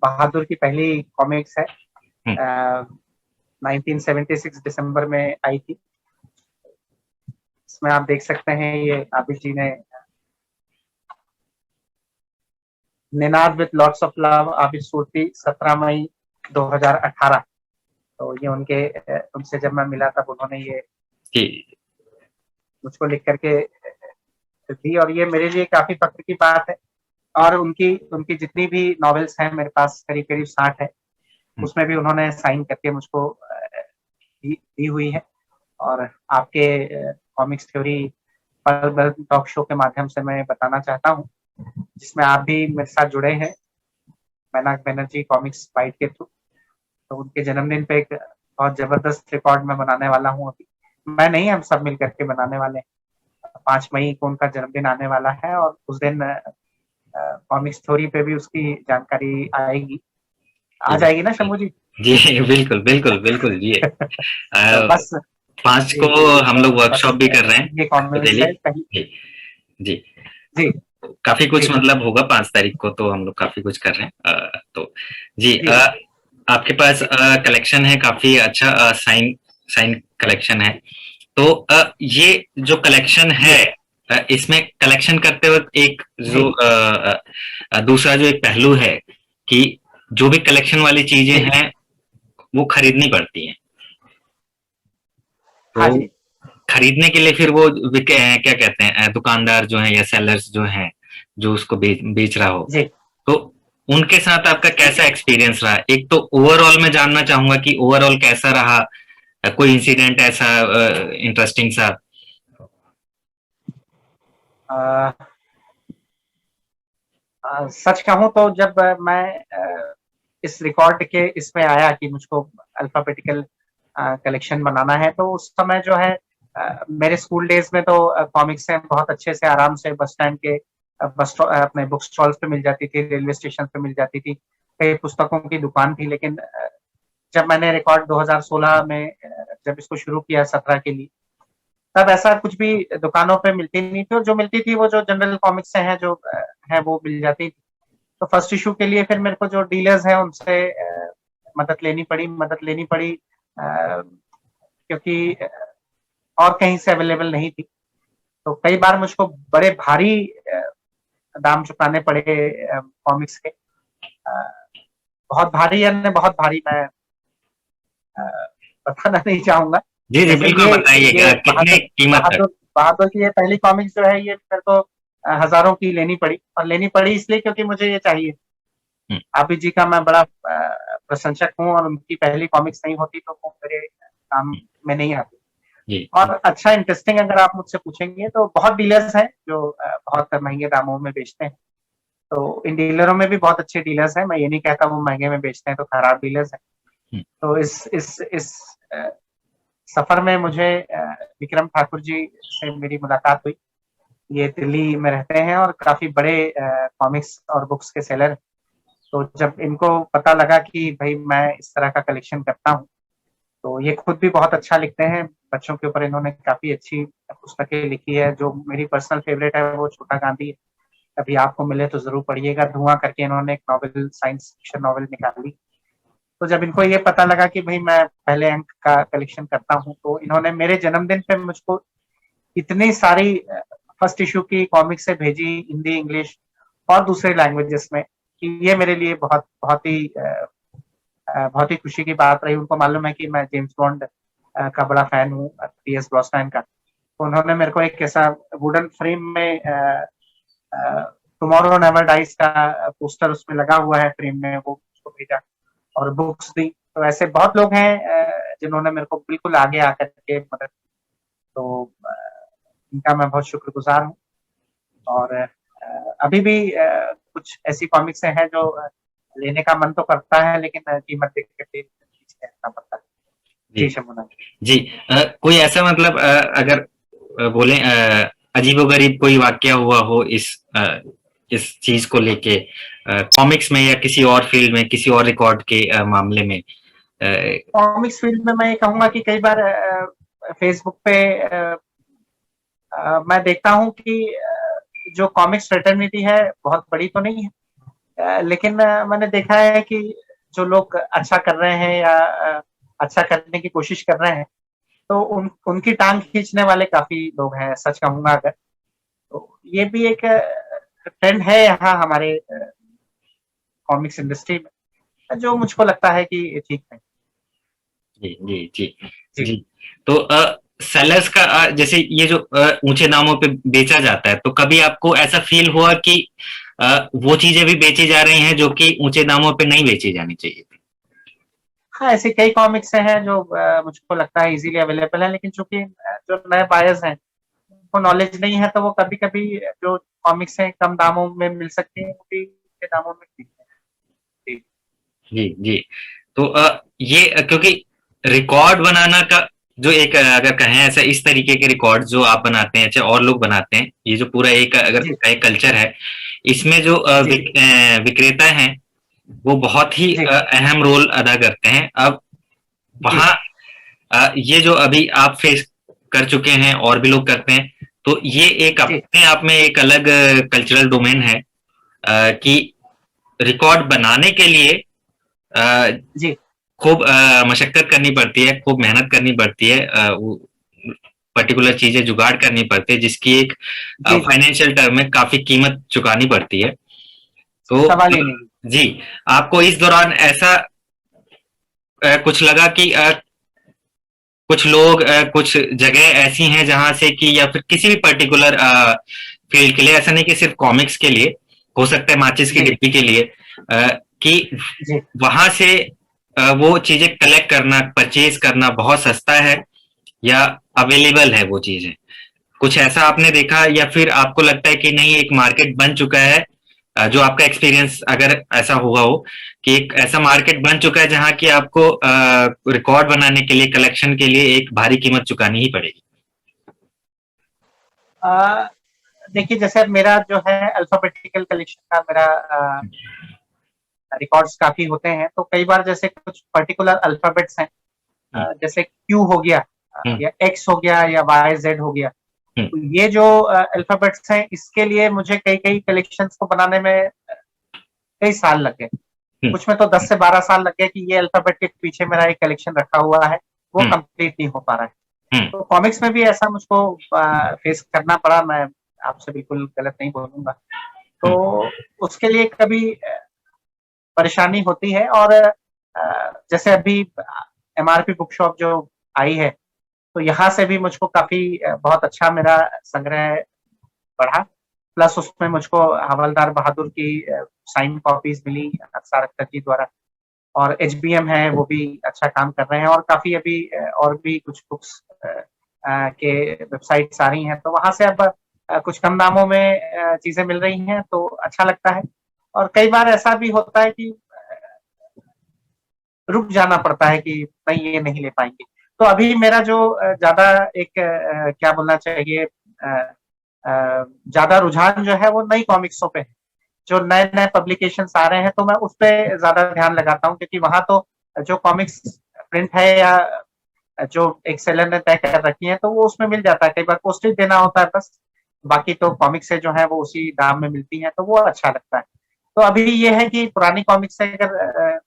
बहादुर की पहली कॉमिक्स है।
हम्म,
1976 दिसंबर में आई थी। इसमें आप देख सकते हैं ये आबिद जी ने Ninad with lots of love, Abid Surti, 17 मई 2018। तो ये उनसे जब मैं मिला तब उन्होंने ये
जी,
मुझको लिख करके दी, और ये मेरे लिए काफी फख्र की बात है। और उनकी उनकी जितनी भी नॉवेल्स हैं मेरे पास करीब करीब 60 है, उसमें भी उन्होंने साइन करके मुझको दी हुई है। और आपके कॉमिक्स थ्योरी पल पल टॉक शो के माध्यम से मैं बताना चाहता हूँ, जिसमें आप भी मेरे साथ जुड़े हैं मैनाक बनर्जी कॉमिक्स बाइट के थ्रू। तो उनके जन्मदिन पे एक बहुत जबरदस्त रिकॉर्ड मैं बनाने वाला हूँ अभी। मैं नहीं, हम सब मिल करके बनाने वाले हैं। 5 मई को उनका जन्मदिन आने वाला है और उस दिन कॉमिक्स थ्योरी पे भी उसकी जानकारी आएगी। आ जाएगी ना शंभू जी?
जी बिल्कुल बिल्कुल बिल्कुल जी।
तो बस
5
जी,
को
जी,
हम लोग
बस
वर्कशॉप भी कर रहे हैं
ये कॉमिक्स
दिल्ली।
है कहीं।
जी जी,
जी,
काफी कुछ
जी,
मतलब होगा 5 तारीख को, तो हम लोग काफी कुछ कर रहे हैं। तो जी,
जी,
आपके पास कलेक्शन है काफी अच्छा, साइन साइन कलेक्शन है। तो ये जो कलेक्शन
जी,
है, इसमें कलेक्शन करते वक्त एक
जी,
जो दूसरा जो एक पहलू है कि जो भी कलेक्शन वाली चीजें
जी,
हैं वो खरीदनी पड़ती हैं। तो
हाँ जी,
खरीदने के लिए फिर वो क्या कहते हैं, दुकानदार जो है या सेलर्स जो हैं, जो उसको बेच रहा हो,
जी।
तो उनके साथ आपका कैसा एक्सपीरियंस रहा? एक तो ओवरऑल मैं जानना चाहूंगा कि ओवरऑल कैसा रहा, कोई इंसिडेंट ऐसा इंटरेस्टिंग सा।
अ, सच कहूँ तो जब मैं इस रिकॉर्ड के इसमें आया कि मुझको अल्फाबेटिकल कलेक्शन बनाना है, तो उस समय जो है मेरे स्कूल डेज में तो कॉमिक्सें बहुत अच्छे से आराम से बस स्टैंड के अपने बुक स्टॉल्स पे मिल जाती थी, रेलवे स्टेशन पे मिल जाती थी, कई पुस्तकों की दुकान थी। लेकिन जब मैंने रिकॉर्ड 2016 में जब इसको शुरू किया 17 के लिए, तब ऐसा कुछ भी दुकानों पे मिलती नहीं थी, और जो मिलती थी वो जो जनरल कॉमिक्स हैं जो है वो मिल जाती थी। तो फर्स्ट इशू के लिए फिर मेरे को जो डीलर्स हैं उनसे मदद लेनी पड़ी, क्योंकि और कहीं से अवेलेबल नहीं थी। तो कई बार मुझको बड़े भारी दाम चुकाने पड़े कॉमिक्स के। बहुत भारी यानी बहुत भारी, मैं अ, बताना नहीं चाहूंगा।
जी जी,
लेकिन
बिल्कुल बताइए,
ये
कितने कीमत तक?
बहादुर बहादुर की ये पहली कॉमिक्स जो है, ये मेरे को हजारों की लेनी पड़ी, और लेनी पड़ी इसलिए क्योंकि मुझे ये चाहिए।
हम्म,
आबिद जी का मैं बड़ा प्रशंसक हूँ, और उनकी पहली कॉमिक्स नहीं होती तो वो मेरे काम में नहीं आती।
जी
और अच्छा इंटरेस्टिंग अगर आप मुझसे पूछेंगे तो बहुत डीलर्स हैं जो बहुत महंगे दामों में बेचते हैं। तो इन डीलरों में भी बहुत अच्छे डीलर्स हैं, मैं ये नहीं कहता वो महंगे में बेचते हैं तो खराब डीलर्स हैं।
हम्म,
तो इस अ, सफर में मुझे विक्रम ठाकुर जी से मेरी मुलाकात हुई। ये दिल्ली में रहते हैं और काफी बड़े कॉमिक्स और बुक्स के सेलर हैं। तो जब इनको पता लगा कि भाई मैं इस तरह का कलेक्शन करता हूँ, तो ये खुद भी बहुत अच्छा लिखते हैं। बच्चों के ऊपर इन्होंने काफी अच्छी पुस्तकें लिखी है। जो मेरी पर्सनल फेवरेट है वो छोटा गांधी है, कभी आपको मिले तो जरूर पढ़िएगा। धुआं करके इन्होंने एक नॉवेल, साइंस फिक्शन नॉवेल निकाली। तो जब इनको ये पता लगा कि भाई मैं पहले अंक का कलेक्शन करता हूँ, तो इन्होंने मेरे जन्मदिन पे मुझको इतनी सारी फर्स्ट इशू की कॉमिक से भेजी, हिंदी, इंग्लिश और दूसरे लैंग्वेजेस में, कि ये मेरे लिए बहुत ही खुशी की बात रही। उनको मालूम है कि मैं जेम्स बॉन्ड का बड़ा फैन हूँ, पीएस ब्रॉसनैन का। तो उन्होंने मेरे को एक ऐसा वुडन फ्रेम में टुमारो नेवर डाइज का पोस्टर उसमें लगा हुआ है फ्रेम में, वो उसको भेजा और बुक्स दी। तो ऐसे बहुत लोग हैं जिन्होंने मेरे को बिल्कुल आगे आकर के मदद। तो इनका मैं बहुत शुक्रगुजार हूँ। और अभी भी कुछ ऐसी कॉमिक्स हैं जो लेने का मन तो करता है, लेकिन कीमत देख के पीछे हटना पड़ता है।
जी
जी शंभुनाथ।
जी। कोई ऐसा मतलब अगर बोले अजीबोगरीब कोई वाकया हुआ हो इस चीज को लेके, कॉमिक्स में या किसी और फील्ड में, किसी और रिकॉर्ड के मामले में?
कॉमिक्स फील्ड में मैं ये कहूंगा कि कई बार फेसबुक पे मैं देखता हूँ कि जो कॉमिक्स फ्रेटर्निटी है बहुत बड़ी तो नहीं है, लेकिन मैंने देखा है कि जो लोग अच्छा कर रहे हैं या अच्छा करने की कोशिश कर रहे हैं, तो उनकी टांग खींचने वाले काफी लोग हैं, सच कहूंगा अगर। तो ये भी एक ट्रेंड है यहाँ हमारे कॉमिक्स इंडस्ट्री में, जो मुझको लगता है कि ठीक है।
जी जी जी
जी।
जी। तो सेलर्स का जैसे ये जो ऊंचे दामों पे बेचा जाता है, तो कभी आपको ऐसा फील हुआ कि वो चीजें भी बेची जा रही हैं जो कि ऊंचे दामों पे नहीं बेची जानी चाहिए थी?
हाँ, ऐसे कई कॉमिक्स हैं जो मुझको लगता है इजीली अवेलेबल है, लेकिन चूंकि जो नए बायर्स हैं उनको नॉलेज नहीं है, तो वो कभी कभी जो कॉमिक्स हैं कम दामों में मिल सकती हैं, वो भी ऊंचे दामों में खरीदते हैं। जी।
जी जी। तो ये क्योंकि रिकॉर्ड बनाना का जो एक अगर कहें ऐसा इस तरीके के रिकॉर्ड जो आप बनाते हैं, चाहे और लोग बनाते हैं, ये जो पूरा एक अगर
जी,
एक कल्चर है, इसमें जो
जी,
विक्रेता हैं वो बहुत ही
जी,
अहम रोल अदा करते हैं। अब
जी,
वहाँ ये जो अभी आप फेस कर चुके हैं और भी लोग करते हैं, तो ये एक
जी,
अपने आप में एक अलग कल्चरल डोमेन है कि रिकॉर्ड बनाने के लिए अ,
जी,
खूब मशक्कत करनी पड़ती है, खूब मेहनत करनी पड़ती है, पर्टिकुलर चीजें जुगाड़ करनी पड़ती है, जिसकी एक
जी, जी,
फाइनेंशियल टर्म में काफी कीमत चुकानी पड़ती है। तो
सवाल ही नहीं।
जी, आपको इस दौरान ऐसा कुछ लगा कि कुछ लोग कुछ जगह ऐसी हैं जहां से कि या फिर किसी भी पर्टिकुलर फील्ड के लिए, ऐसा नहीं कि सिर्फ कॉमिक्स के लिए, हो सकता है माचिस की
जी,
डिब्बी के लिए, कि
जी,
वहां से वो चीजें कलेक्ट करना, परचेज करना बहुत सस्ता है या अवेलेबल है वो चीजें। कुछ ऐसा आपने देखा या फिर आपको लगता है कि नहीं एक मार्केट बन चुका है, जो आपका एक्सपीरियंस अगर ऐसा हुआ हो कि एक ऐसा मार्केट बन चुका है जहां की आपको रिकॉर्ड बनाने के लिए, कलेक्शन के लिए एक भारी कीमत चुकानी ही पड़ेगी?
अ, देखिए जैसे अब मेरा जो है अल्फाबेटिकल कलेक्शन का मेरा रिकॉर्ड्स काफ़ी होते हैं, तो कई बार जैसे कुछ पर्टिकुलर अल्फाबेट्स हैं,
हम्म,
जैसे क्यू हो गया,
हम्म,
या एक्स हो गया या वाई जेड हो गया।
हम्म,
तो ये जो अल्फाबेट्स हैं, इसके लिए मुझे कई-कई कलेक्शंस को बनाने में कई साल लग गए।
हम्म,
कुछ में तो 10 से 12 साल लग गए कि ये अल्फाबेट के पीछे मेरा एक कलेक्शन रखा हुआ है, वो
हम्म,
कंप्लीट नहीं हो पा रहा है।
हम्म,
तो कॉमिक्स में भी ऐसा मुझको फेस करना पड़ा, मैं आपसे बिल्कुल गलत नहीं बोलूँगा। तो
हम्म,
उसके लिए कभी परेशानी होती है, और जैसे अभी एमआरपी बुक शॉप जो आई है, तो यहाँ से भी मुझको काफ़ी बहुत अच्छा मेरा संग्रह बढ़ा। प्लस उसमें मुझको हवलदार बहादुर की साइन कॉपीज़ मिली अक्षर अख्तर जी द्वारा, और एचबीएम है, वो भी अच्छा काम कर रहे हैं, और काफ़ी अभी और भी कुछ बुक्स के वेबसाइट्स आ रही हैं, तो वहाँ से अब कुछ कम दामों में चीज़ें मिल रही हैं, तो अच्छा लगता है। और कई बार ऐसा भी होता है कि रुक जाना पड़ता है कि नहीं, ये नहीं ले पाएँगे। तो अभी मेरा जो ज़्यादा एक क्या बोलना चाहिए, ज़्यादा रुझान जो है वो नई कॉमिक्सों पे है। जो नए-नए पब्लिकेशंस आ रहे हैं, तो मैं उस पे ज़्यादा ध्यान लगाता हूँ, क्योंकि वहाँ तो जो कॉमिक्स प्रिंट है या जो एक सेलर ने तय कर रखी है, तो वो उसमें मिल जाता है। कई बार पोस्टेज देना होता है बस, बाकी तो कॉमिक्सें जो हैं वो उसी दाम में मिलती हैं, तो वो अच्छा लगता है। तो अभी ये है कि पुरानी कॉमिक्स अगर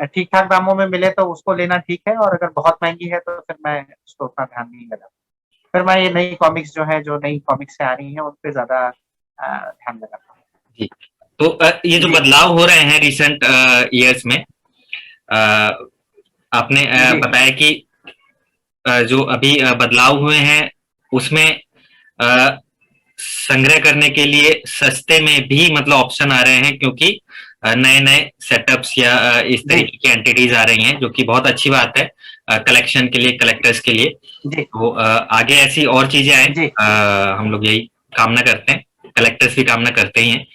ठीक-ठाक दामों में मिले तो उसको लेना ठीक है, और अगर बहुत महँगी है तो फिर मैं उसको उतना ध्यान नहीं लगाता। फिर मैं ये नई कॉमिक्स जो है, जो नई कॉमिक्सें आ रही हैं, उन पे ज़्यादा ध्यान लगाता हूँ।
जी। तो ये जो
जी,
बदलाव हो रहे हैं रिसेंट ईयर्स में, अ, आपने
जी,
बताया कि जो अभी बदलाव हुए हैं उसमें अ, संग्रह करने के लिए सस्ते में भी मतलब ऑप्शन आ रहे हैं, क्योंकि नए नए सेटअप्स या इस
जी,
तरीके की एंटिटीज आ रही हैं, जो कि बहुत अच्छी बात है कलेक्शन के लिए, कलेक्टर्स के लिए।
जी,
तो आगे ऐसी और चीजें आए,
जी,
हम लोग यही कामना करते हैं, कलेक्टर्स भी कामना करते ही हैं,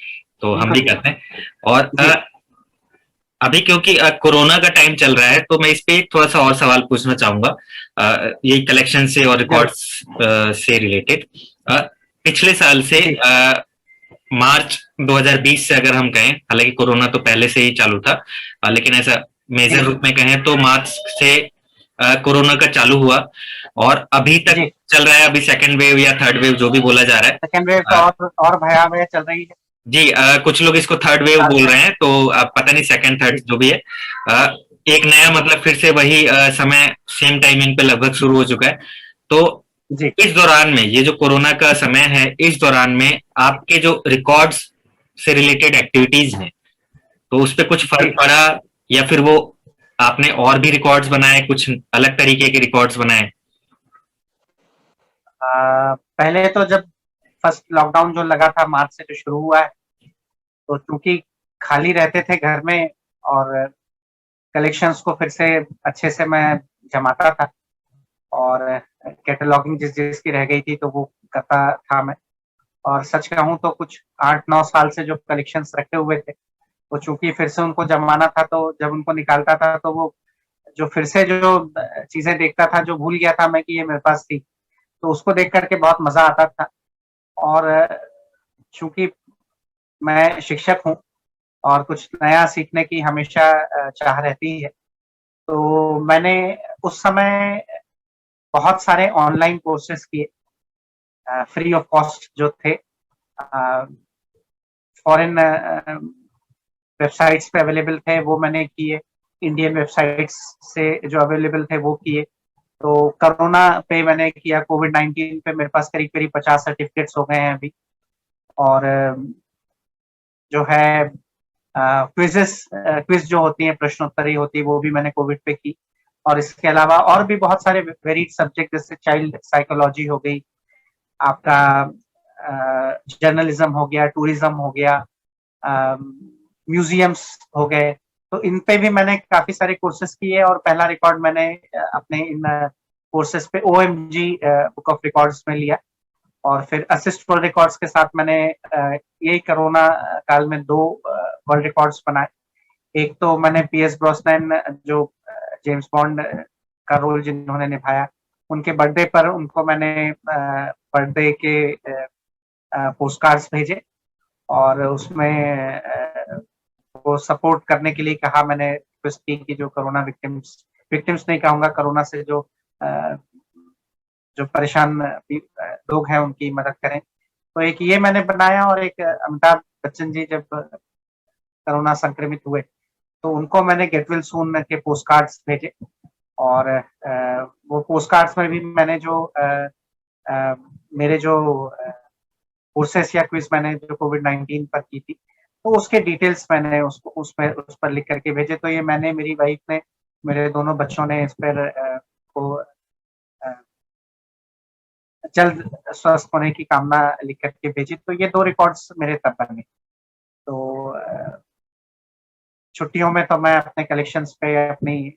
तो हम भी
बिल्कुल,
करते
बिल्कुल।
हैं। और
जी,
अभी क्योंकि कोरोना का टाइम चल रहा है, तो मैं इस पे एक थोड़ा सा और सवाल पूछना चाहूंगा, यही कलेक्शन से और
ज़रूर।
रिकॉर्ड्स से रिलेटेड। पिछले साल से
जी,
मार्च 2020 से अगर हम कहें, हालांकि कोरोना तो पहले से ही चालू था, लेकिन ऐसा
जी,
मेजर रूप में कहें तो मार्च से कोरोना का चालू हुआ और अभी तक
जी।
चल रहा है। अभी सेकेंड वेव या थर्ड वेव जो भी बोला जा रहा
सेकंड वेव तो
है,
और भयावह चल रही है,
जी, कुछ लोग इसको थर्ड वेव
साल
बोल
से।
रहे हैं, तो पता नहीं सेकंड थर्ड
जी,
जो भी है, एक नया
जी,
मतलब फिर से वही समय सेम टाइमिंग पे लगभग शुरू हो चुका है। तो
जी,
इस दौरान में, ये जो कोरोना का समय है, इस दौरान में आपके जो रिकॉर्ड्स से रिलेटेड एक्टिविटीज हैं, तो उस पे कुछ फर्क
जी।
पड़ा या फिर वो आपने और भी रिकॉर्ड्स बनाए, कुछ अलग तरीके के रिकॉर्ड्स बनाए?
पहले तो जब फर्स्ट लॉकडाउन जो लगा था मार्च से जो शुरू हुआ है, तो चूँकि खाली रहते थे घर में, और कलेक्शंस को फिर से अच्छे से मैं जमाता था, और कैटलॉगिंग जिसकी रह गई थी तो वो करता था मैं। और सच कहूँ तो कुछ 8-9 साल से जो कलेक्शंस रखे हुए थे, वो चूँकि फिर से उनको जमाना था, तो जब उनको निकालता था तो वो जो फिर से जो चीजें देखता था, जो भूल गया था मैं कि ये मेरे पास थी, तो उसको देख करके बहुत मजा आता था। और चूंकि मैं शिक्षक हूँ और कुछ नया सीखने की हमेशा चाह रहती है, तो मैंने उस समय बहुत सारे ऑनलाइन कोर्सेज किए, फ्री ऑफ कॉस्ट जो थे, फॉरेन वेबसाइट्स पे अवेलेबल थे वो मैंने किए, इंडियन वेबसाइट्स से जो अवेलेबल थे वो किए। तो कोरोना पे मैंने किया, कोविड-19 पे मेरे पास करीब-करीब 50 सर्टिफिकेट्स हो गए हैं अभी। और जो है क्विज जो होती है, प्रश्नोत्तरी होती है, वो भी मैंने कोविड पे की। और इसके अलावा और भी बहुत सारे वेरिड सब्जेक्ट, जैसे चाइल्ड साइकोलॉजी हो गई, आपका जर्नलिज्म हो गया, टूरिज्म हो गया, म्यूजियम्स हो गए। तो इन पे भी मैंने काफी सारे कोर्सेज किए और पहला रिकॉर्ड मैंने अपने इन कोर्सेज पे OMG बुक ऑफ रिकॉर्ड्स में लिया। और फिर असिस्ट वर्ल्ड रिकॉर्ड्स के साथ मैंने यही कोरोना काल में 2 वर्ल्ड रिकॉर्ड्स बनाए। एक तो मैंने PS ब्रॉसनैन, जो जेम्स बॉन्ड का रोल जिन्होंने निभाया, उनके बर्थडे पर उनको मैंने बर्थडे के पोस्ट कार्ड्स भेजे और उसमें वो सपोर्ट करने के लिए कहा, मैंने रिक्वेस्ट की कि जो कोरोना विक्टिम्स नहीं कहूंगा, कोरोना से जो परेशान लोग हैं उनकी मदद करें। तो एक ये मैंने बनाया, और एक अमिताभ बच्चन जी जब कोरोना संक्रमित हुए तो उनको मैंने गेट वेल सून के पोस्ट कार्ड्स भेजे। और वो पोस्ट कार्ड्स में भी मैंने जो मेरे जो कोर्सेस या क्विज मैंने जो कोविड-19 पर की थी, तो उसके डिटेल्स मैंने उसको उस पर लिख करके भेजे। तो ये मैंने, मेरी वाइफ ने, मेरे दोनों बच्चों ने इस पर को जल्द स्वस्थ होने की कामना लिख करके भेजी। तो ये 2 रिकॉर्ड्स मेरे तब बने। तो छुट्टियों में तो मैं अपने कलेक्शंस पे, अपनी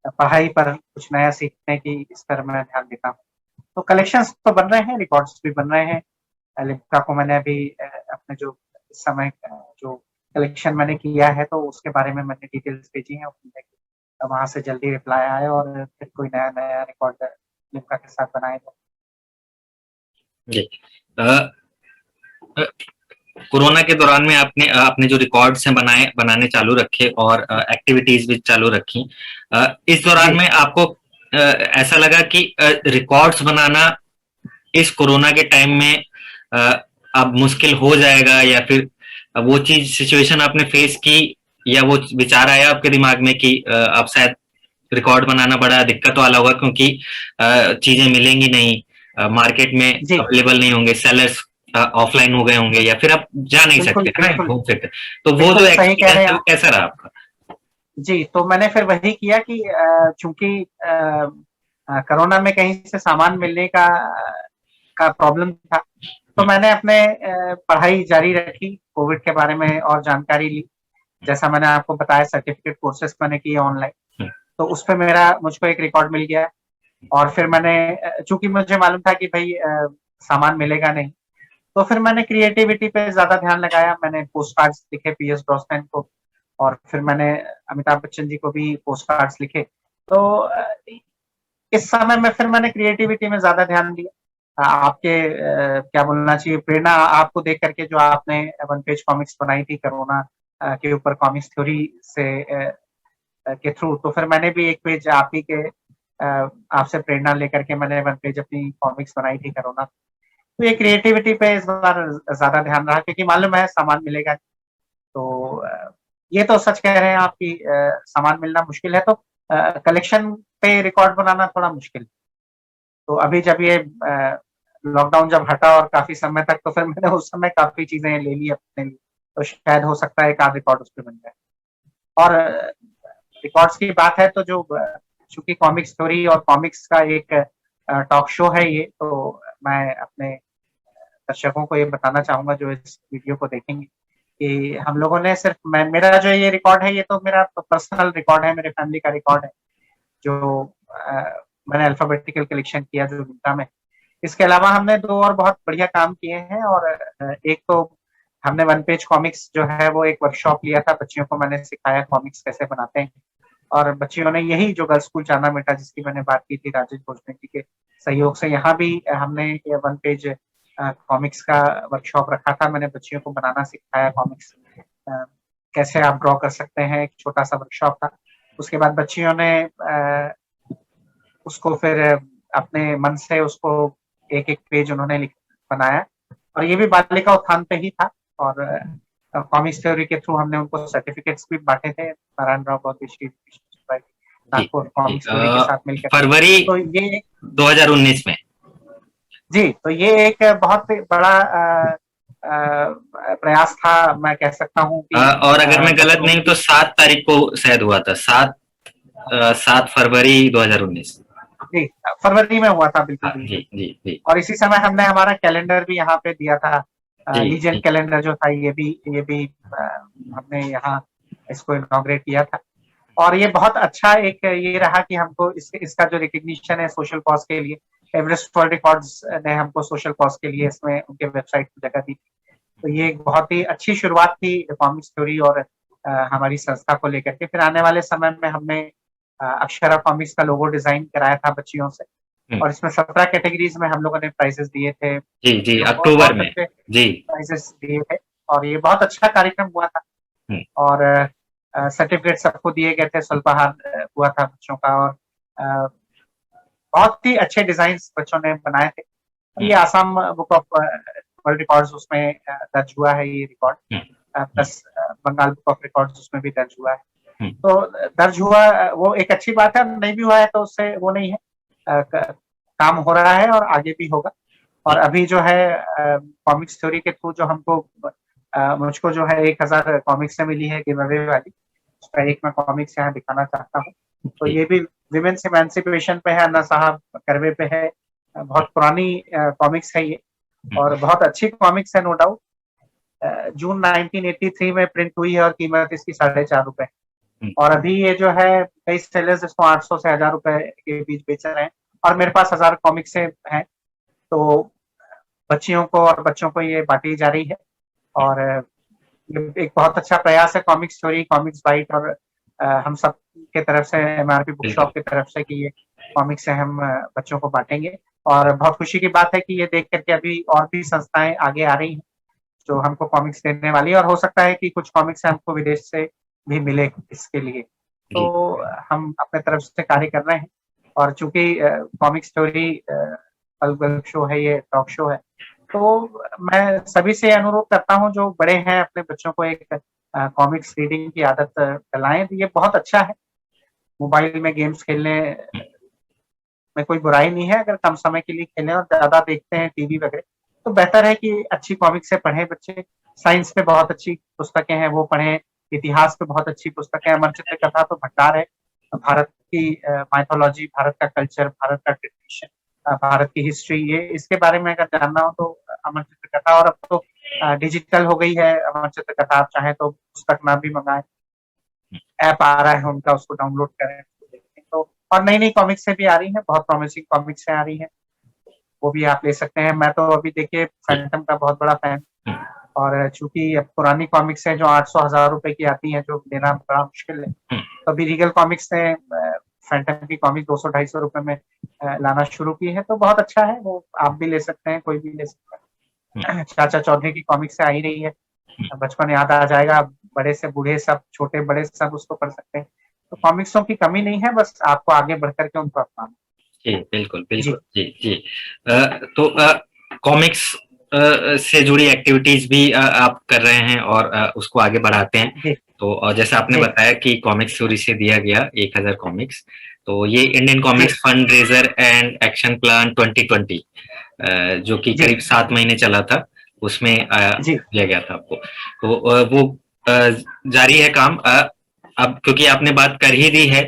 पढ़ाई पर कुछ नया सीखने की इस पर मैं ध्यान देता हूँ। तो कलेक्शंस तो बन रहे हैं, रिकॉर्ड्स भी बन रहे हैं। लिम्का को मैंने अभी अपने जो इस समय जो कलेक्शन मैंने किया है, तो उसके बारे में मैंने डिटेल्स भेजी हैं। वहां से जल्दी रिप्लाई आए और फिर कोई नया रिकॉर्ड लिम्का के साथ बनाए।
जी। कोरोना के दौरान में आपने अपने जो रिकॉर्ड्स हैं बनाने चालू रखे और एक्टिविटीज भी चालू रखी। इस दौरान में आपको ऐसा लगा कि रिकॉर्ड्स बनाना इस कोरोना के टाइम में अब मुश्किल हो जाएगा, या फिर वो चीज सिचुएशन आपने फेस की, या वो विचार आया आपके दिमाग में कि अब शायद रिकॉर्ड बनाना बड़ा दिक्कत वाला होगा, क्योंकि चीजें मिलेंगी नहीं, मार्केट में अवेलेबल नहीं होंगे, सेलर्स ऑफलाइन हो गए होंगे, या फिर आप जा नहीं सकते है ना, घूम सकते। तो वो जो एक्सपीरियंस है कैसा रहा आपका?
जी, तो मैंने फिर वही किया कि चूंकि कोरोना में कहीं से सामान मिलने का प्रॉब्लम था, तो मैंने अपने पढ़ाई जारी रखी, कोविड के बारे में और जानकारी ली। जैसा मैंने आपको बताया, सर्टिफिकेट कोर्सेस मैंने किए ऑनलाइन, तो उस पर मुझको एक रिकॉर्ड मिल गया। और फिर मैंने, चूंकि मुझे मालूम था कि भाई सामान मिलेगा नहीं, तो फिर मैंने क्रिएटिविटी पे ज्यादा ध्यान लगाया। मैंने पोस्ट कार्ड्स लिखे PS ब्रॉसनैन को, और फिर मैंने अमिताभ बच्चन जी को भी पोस्ट कार्ड्स लिखे। तो इस समय में फिर मैंने क्रिएटिविटी में ज्यादा ध्यान दिया। आपके क्या बोलना चाहिए, प्रेरणा आपको देख करके, जो आपने वन पेज कॉमिक्स बनाई थी कोरोना के ऊपर, कॉमिक्स थ्योरी से के थ्रू, तो फिर मैंने भी एक पेज आप ही के आपसे प्रेरणा लेकर के मैंने वन पेज अपनी कॉमिक्स बनाई थी कोरोना। तो ये क्रिएटिविटी पे इस बार ज्यादा ध्यान रहा, क्योंकि मालूम है सामान मिलेगा। तो ये तो सच कह रहे हैं आप कि सामान मिलना मुश्किल है, तो कलेक्शन पे रिकॉर्ड बनाना थोड़ा मुश्किल। तो अभी जब ये लॉकडाउन जब हटा और काफी समय तक, तो फिर मैंने उस समय काफी चीजें ले ली अपने लिए, तो शायद हो सकता है एक आध रिकॉर्ड उस पर बन जाए। और रिकॉर्ड्स की बात है, तो जो चूंकि कॉमिक स्टोरी और कॉमिक्स का एक टॉक शो है ये, तो मैं अपने दर्शकों को ये बताना चाहूंगा जो इस वीडियो को देखेंगे, कि हम लोगों ने सिर्फ, मेरा जो ये रिकॉर्ड है, ये तो मेरा पर्सनल रिकॉर्ड है, मेरे फैमिली का रिकॉर्ड है, जो मैंने अल्फाबेटिकल कलेक्शन किया जो लिम्का में। इसके अलावा हमने 2 और बहुत बढ़िया काम किए हैं। और एक तो हमने वन पेज कॉमिक्स जो है वो एक वर्कशॉप लिया था, बच्चियों को मैंने सिखाया कॉमिक्स कैसे बनाते हैं। और बच्चियों ने यही जो गर्ल्स स्कूल चाना बेटा जिसकी मैंने बात की थी राजेश भोजने जी के सहयोग से, यहाँ भी हमने ये 1 पेज कॉमिक्स का वर्कशॉप रखा था। मैंने बच्चियों को बनाना सिखाया कॉमिक्स, कैसे आप ड्रॉ कर सकते हैं, एक छोटा सा वर्कशॉप था। उसके बाद बच्चियों ने उसको फिर अपने मन से उसको एक एक पेज उन्होंने बनाया, और ये भी बालिका उत्थान पे ही था। और कॉमिक्स थ्योरी के थ्रू हमने उनको सर्टिफिकेट्स भी बांटे थे, नारायण राव बौद्ध नागपुर कॉमिक्स थ्योरी के साथ मिलकर।
फरवरी
तो ये
2019 में
जी, तो ये एक बहुत बड़ा प्रयास था, मैं कह सकता हूँ कि
और अगर मैं गलत नहीं तो 7 तारीख को शायद हुआ था, 7 फरवरी 2019।
जी, फरवरी में हुआ था, बिल्कुल
जी
बिल्कुल।
जी जी।
और इसी समय हमने हमारा कैलेंडर भी यहाँ पे दिया था, लीजेंड कैलेंडर जो था, ये भी हमने यहाँ इसको इनॉग्रेट किया था। और ये बहुत अच्छा एक ये रहा कि हमको इसका जो रिकग्निशन है सोशल कॉज के लिए, एवरेस्ट वर्ल्ड रिकॉर्ड्स ने हमको सोशल कॉज के लिए इसमें उनके वेबसाइट पर जगह दी। तो ये एक बहुत ही अच्छी शुरुआत थी कॉमिक्स थ्योरी और हमारी संस्था को लेकर के। फिर आने वाले समय में हमने अक्षरा कॉमिक्स का लोगो डिजाइन कराया था बच्चियों से, और इसमें 17 कैटेगरीज में हम लोगों ने प्राइजेस दिए थे।
जी जी, अक्टूबर में जी
प्राइजेस दिए थे, और ये बहुत अच्छा कार्यक्रम हुआ था। और सर्टिफिकेट सबको दिए गए थे, स्वल्पाहार हुआ था बच्चों का, और बहुत ही अच्छे डिजाइन बच्चों ने बनाए थे। ये Assam book of world records उसमें दर्ज हुआ है ये record, plus Bengal book of records उसमें भी दर्ज हुआ है। तो दर्ज हुआ वो एक अच्छी बात है, नहीं भी हुआ है तो उससे वो नहीं है, काम हो रहा है और आगे भी होगा। और अभी जो है कॉमिक्स थ्योरी के थ्रू जो हमको मुझको जो है 1000 कॉमिक्स से मिली है गिव अवे वाली, उसका एक मैं कॉमिक्स यहाँ दिखाना चाहता हूँ। तो ये भी विमेन्स इमेंसिपेशन पे है, अन्ना साहब करवे पे है, बहुत पुरानी कॉमिक्स है ये, और बहुत अच्छी कॉमिक्स है नो डाउट। जून 1983 में प्रिंट हुई है और कीमत इसकी 4.5 रुपए। और अभी ये जो है कई सेलर्स इसको 800 से 1000 रुपए के बीच बेच रहे हैं, और मेरे पास 1000 कॉमिक्स हैं, तो बच्चियों को और बच्चों को ये बांटी जा रही है। और एक बहुत अच्छा प्रयास है कॉमिक्स थ्योरी, कॉमिक्स बाइट और हम सब के तरफ से, एमआरपी बुक शॉप की तरफ से, कि ये कॉमिक्स से हम बच्चों को बांटेंगे। और बहुत खुशी की बात है कि ये देख करके अभी और भी संस्थाएं आगे आ रही हैं जो हमको कॉमिक्स देने वाली है, और हो सकता है कि कुछ कॉमिक्स हमको विदेश से भी मिले इसके लिए। तो हम अपने तरफ से कार्य कर रहे हैं। और चूंकि कॉमिक्स थ्योरी अलग शो है, ये टॉक शो है, तो मैं सभी से अनुरोध करता हूँ जो बड़े हैं अपने बच्चों को एक कॉमिक्स रीडिंग की आदत डलाएं। ये बहुत अच्छा है, मोबाइल में गेम्स खेलने में कोई बुराई नहीं है, अगर कम समय के लिए खेलें और ज्यादा देखते हैं टीवी वगैरह, तो बेहतर है कि अच्छी कॉमिक्स से पढ़ें बच्चे। साइंस पे बहुत अच्छी पुस्तकें हैं वो पढ़ें, इतिहास पे बहुत अच्छी पुस्तकें, अमर चित्र कथा तो भंडार है, भारत की माइथोलॉजी, भारत का कल्चर, भारत का ट्रेडिशन, भारत की हिस्ट्री, ये इसके बारे में अगर जानना हो तो अमर चित्र कथा। और अब तो डिजिटल हो गई है अमर चित्र कथा, आप चाहें तो पुस्तक ना भी मंगाएं, ऐप आ रहा है उनका, उसको डाउनलोड करें तो। और नई नई कॉमिक्स से भी आ रही है, बहुत प्रॉमिसिंग कॉमिक्स से आ रही है, वो भी आप ले सकते हैं। मैं तो अभी देखिए फैंटम का बहुत बड़ा फैन, और चूंकि अब पुरानी कॉमिक्स है जो 800-1000 रुपए की आती हैं, जो लेना बड़ा मुश्किल है, तो अभी रीगल कॉमिक्स ने फैंटम की कॉमिक 200-250 रुपए में लाना शुरू की है, तो बहुत अच्छा है, वो आप भी ले सकते हैं, कोई भी ले सकता है। चाचा चौधरी की कॉमिक्स से आ ही रही है, बचपन याद आ जाएगा, बड़े से बूढ़े सब, छोटे बड़े सब उसको पढ़ सकते हैं। तो कॉमिक्सों की कमी नहीं है, बस आपको आगे बढ़कर के उनको अपनाना।
जी बिल्कुल बिल्कुल जी जी। तो कॉमिक्स से जुड़ी एक्टिविटीज भी आप कर रहे हैं और उसको आगे बढ़ाते हैं। तो जैसे आपने बताया कि कॉमिक्स थ्योरी से दिया गया 1000 कॉमिक्स, तो ये Indian comics fund raiser and action plan 2020 जो कि करीब 7 महीने चला था, उसमें दिया गया था आपको। तो वो जारी है काम। अब क्योंकि आपने बात कर ही दी है,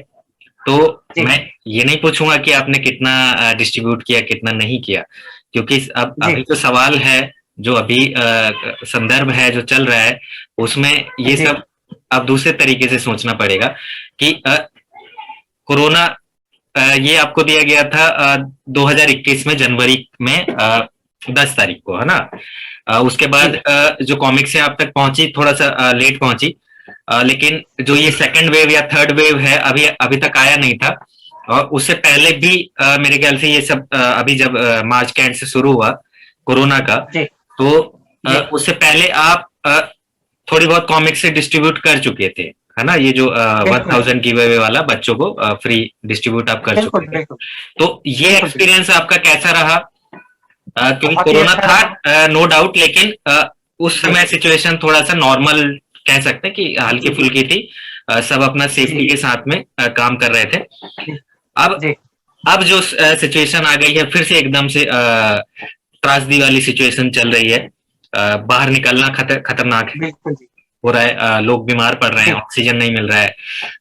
तो मैं ये नहीं पूछूंगा कि आपने कितना डिस्ट्रीब्यूट किया, कितना नहीं किया, क्योंकि अब अभी जो सवाल है, जो अभी संदर्भ है जो चल रहा है, उसमें ये सब अब दूसरे तरीके से सोचना पड़ेगा कि कोरोना ये आपको दिया गया था 2021 में जनवरी में 10 तारीख को, है ना। उसके बाद जो कॉमिक्स है आप तक पहुंची, थोड़ा सा लेट पहुंची, लेकिन जो ये सेकंड वेव या थर्ड वेव है अभी अभी तक आया नहीं था। और उससे पहले भी मेरे ख्याल से ये सब अभी जब मार्च के एंड से शुरू हुआ कोरोना का,
जी
तो
जी
उससे पहले आप थोड़ी बहुत कॉमिक्स से डिस्ट्रीब्यूट कर चुके थे, है ना? ये जो वन
बिल्कुल
थाउजेंड गिव अवे वाला बच्चों को फ्री डिस्ट्रीब्यूट आप कर चुके
बिल्कुल
थे।
बिल्कुल
तो ये
बिल्कुल बिल्कुल
एक्सपीरियंस आपका कैसा रहा? क्योंकि
बहुत ही
कोरोना
अच्छा रहा।
था नो डाउट, लेकिन उस
जी
समय सिचुएशन थोड़ा सा नॉर्मल कह सकते हैं कि हल्की
जी
फुल्की थी। सब अपना
जी
सेफ्टी के साथ में काम कर रहे थे।
जी
अब
जी
अब जो सिचुएशन आ गई है फिर से एकदम से त्रासदी वाली सिचुएशन चल रही है। बाहर निकलना खतरनाक
बिल्कुल जी
हो रहा है, लोग बीमार पड़ रहे हैं,
जी
ऑक्सीजन नहीं मिल रहा है,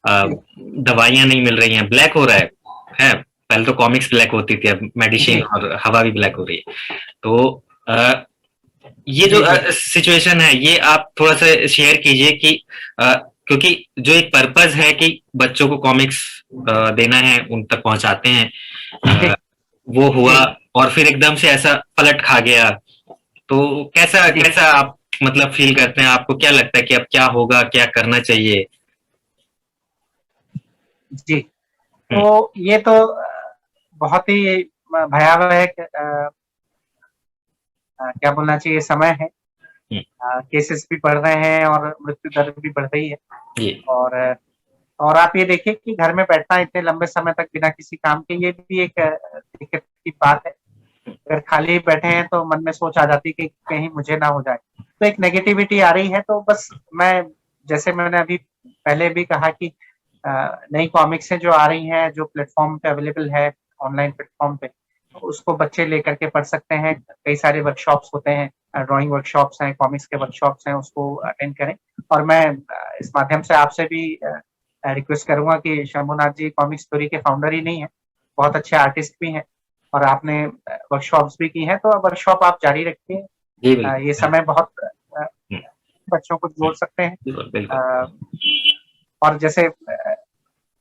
जी
दवाइयां नहीं मिल रही हैं, ब्लैक हो रहा है। पहले तो कॉमिक्स ब्लैक होती थी, अब मेडिसिन
जी
और हवा भी ब्लैक हो रही है। तो अ, ये जो
जी जी
सिचुएशन है ये आप थोड़ा सा शेयर कीजिए कि क्योंकि जो एक पर्पस है कि बच्चों को कॉमिक्स देना है, उन तक पहुंचाते हैं,
जी
वो हुआ
जी
और फिर एकदम से ऐसा पलट खा गया। तो कैसा
जी
कैसा आप मतलब फील करते हैं? आपको क्या लगता है कि अब क्या होगा, क्या करना चाहिए?
जी
हम्म,
तो ये तो बहुत ही भयावह है क्या बोलना चाहिए समय है।
हम्म,
केसेस भी बढ़ रहे हैं और मृत्यु दर भी बढ़ रही है।
जी
और और आप ये देखिए कि घर में बैठना इतने लंबे समय तक बिना किसी काम के, ये भी एक दिक्कत की बात है। अगर खाली बैठे हैं तो मन में सोच आ जाती है कि कहीं मुझे ना हो जाए, तो एक नेगेटिविटी आ रही है। तो बस मैं, जैसे मैंने अभी पहले भी कहा कि नई कॉमिक्सें जो आ रही हैं, जो प्लेटफॉर्म पे अवेलेबल है, ऑनलाइन प्लेटफॉर्म पे, तो उसको बच्चे लेकर के पढ़ सकते हैं। कई सारे वर्कशॉप्स होते हैं, ड्राइंग वर्कशॉप्स हैं, कॉमिक्स के वर्कशॉप्स हैं, उसको अटेंड करें। और मैं इस माध्यम से आपसे भी रिक्वेस्ट करूंगा कि शंभुनाथ जी कॉमिक स्टोरी के फाउंडर ही नहीं है, बहुत अच्छे आर्टिस्ट भी हैं, और आपने वर्कशॉप्स भी की हैं, तो वर्कशॉप आप जारी रखिए।
जी बिल्कुल।
ये समय बहुत
हम्म,
बच्चों को जोड़ सकते हैं।
बिल्कुल बिल्कुल।
अ, और जैसे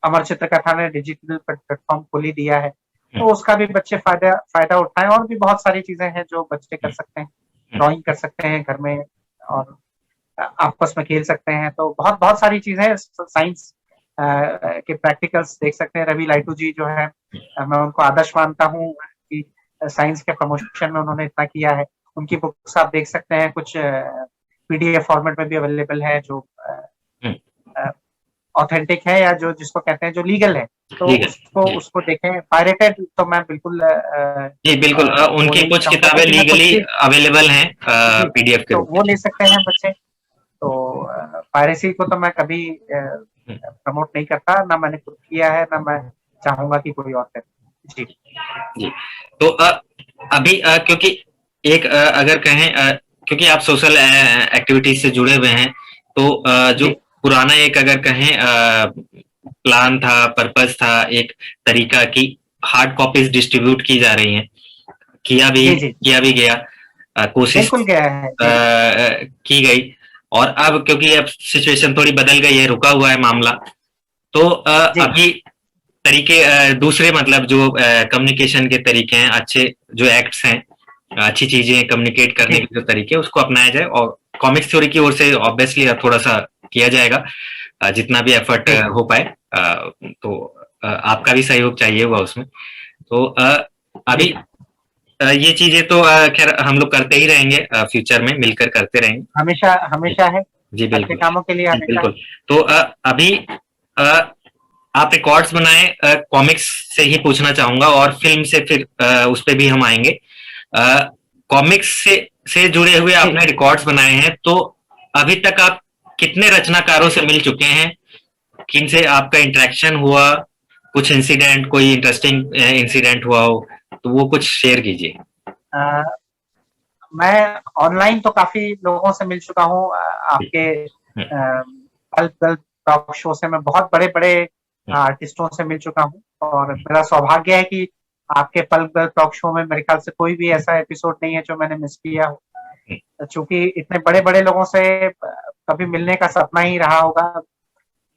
अमर चित्रकथा ने डिजिटल प्लेटफॉर्म खोल ही दिया है,
हम्म,
तो उसका भी बच्चे फायदा फायदा उठाएं। और भी बहुत सारी चीजें हैं जो बच्चे कर
हम्म,
सकते हैं,
हम्म,
ड्राइंग कर सकते हैं घर में, और आपस में खेल सकते हैं। तो बहुत बहुत सारी चीजें हैं। साइंस के प्रैक्टिकल्स देख सकते हैं। रवि लाइटू जी जो है, मैं उनको आदर्श मानता हूँ कि साइंस के प्रमोशन में उन्होंने इतना किया है। उनकी बुक्स आप देख सकते हैं, कुछ पीडीएफ फॉर्मेट में भी अवेलेबल है, जो
हम्म,
ऑथेंटिक है, या जो जिसको कहते हैं जो लीगल है, तो
ठीक है।
उसको
जी
उसको देखें। पायरेटेड तो मैं बिल्कुल
जी बिल्कुल,
वो
उनकी
नहीं
कुछ
चाहूंगा,
किताबें
क्योंकि मैं खुद
लीगली
भी
अवेलेबल हैं
जी,
पीडीएफ के
तो
रूप में।
वो ले सकते हैं बच्चे। तो पायरेसी को तो मैं कभी
हम्म,
प्रमोट नहीं करता, ना मैंने खुद किया है, ना मैं चाहूंगा कि कोई और करे। जी
जी। तो अभी क्योंकि एक अगर कहें क्योंकि आप सोशल एक्टिविटीज से जुड़े हुए हैं, तो जो
जी
पुराना एक अगर कहें प्लान था, पर्पस था, एक तरीका की हार्ड कॉपीज डिस्ट्रीब्यूट की जा रही हैं,
जी जी
किया भी गया, कोशिश
बिल्कुल गया है जी
की गई। और अब क्योंकि अब सिचुएशन थोड़ी बदल गई है, रुका हुआ है मामला, तो
जी
अभी तरीके दूसरे मतलब जो कम्युनिकेशन के तरीके हैं, अच्छे जो एक्ट्स हैं, अच्छी चीजें कम्युनिकेट करने
जी
के जो तरीके हैं उसको अपनाया जाए। और कॉमिक्स थ्योरी की ओर से ऑब्वियसली थोड़ा सा किया जाएगा, जितना भी एफर्ट
जी
हो पाए। तो आपका भी सहयोग चाहिए हुआ उसमें। तो
जी
अभी ये चीजें तो खैर हम लोग करते ही रहेंगे, फ्यूचर में मिलकर करते रहेंगे।
हमेशा
जी
हमेशा है,
जी
अच्छे
बिल्कुल।
कामों के लिए हमेशा है।
बिल्कुल। तो अभी अ, आप रिकॉर्ड्स बनाए, कॉमिक्स से ही पूछना चाहूंगा और फिल्म से फिर उस पे भी हम आएंगे। कॉमिक्स से जुड़े हुए
जी
आपने रिकॉर्ड्स बनाए हैं, तो अभी तक आप कितने रचनाकारों से मिल चुके हैं? किन से आपका इंटरेक्शन हुआ? कुछ इंसिडेंट, कोई इंटरेस्टिंग इंसिडेंट हुआ हो तो वो कुछ शेयर कीजिए।
अ, मैं ऑनलाइन तो काफी लोगों से मिल चुका हूँ। आपके
हम्म,
पल्प गर्ल टॉक शो से मैं बहुत बड़े बड़े
हम्म,
आर्टिस्टों से मिल चुका हूँ, और मेरा सौभाग्य है कि आपके पल्प गर्ल टॉक शो में मेरे ख्याल से कोई भी ऐसा एपिसोड नहीं है जो मैंने मिस किया हो। चूंकि इतने बड़े बड़े लोगों से कभी मिलने का सपना ही रहा होगा,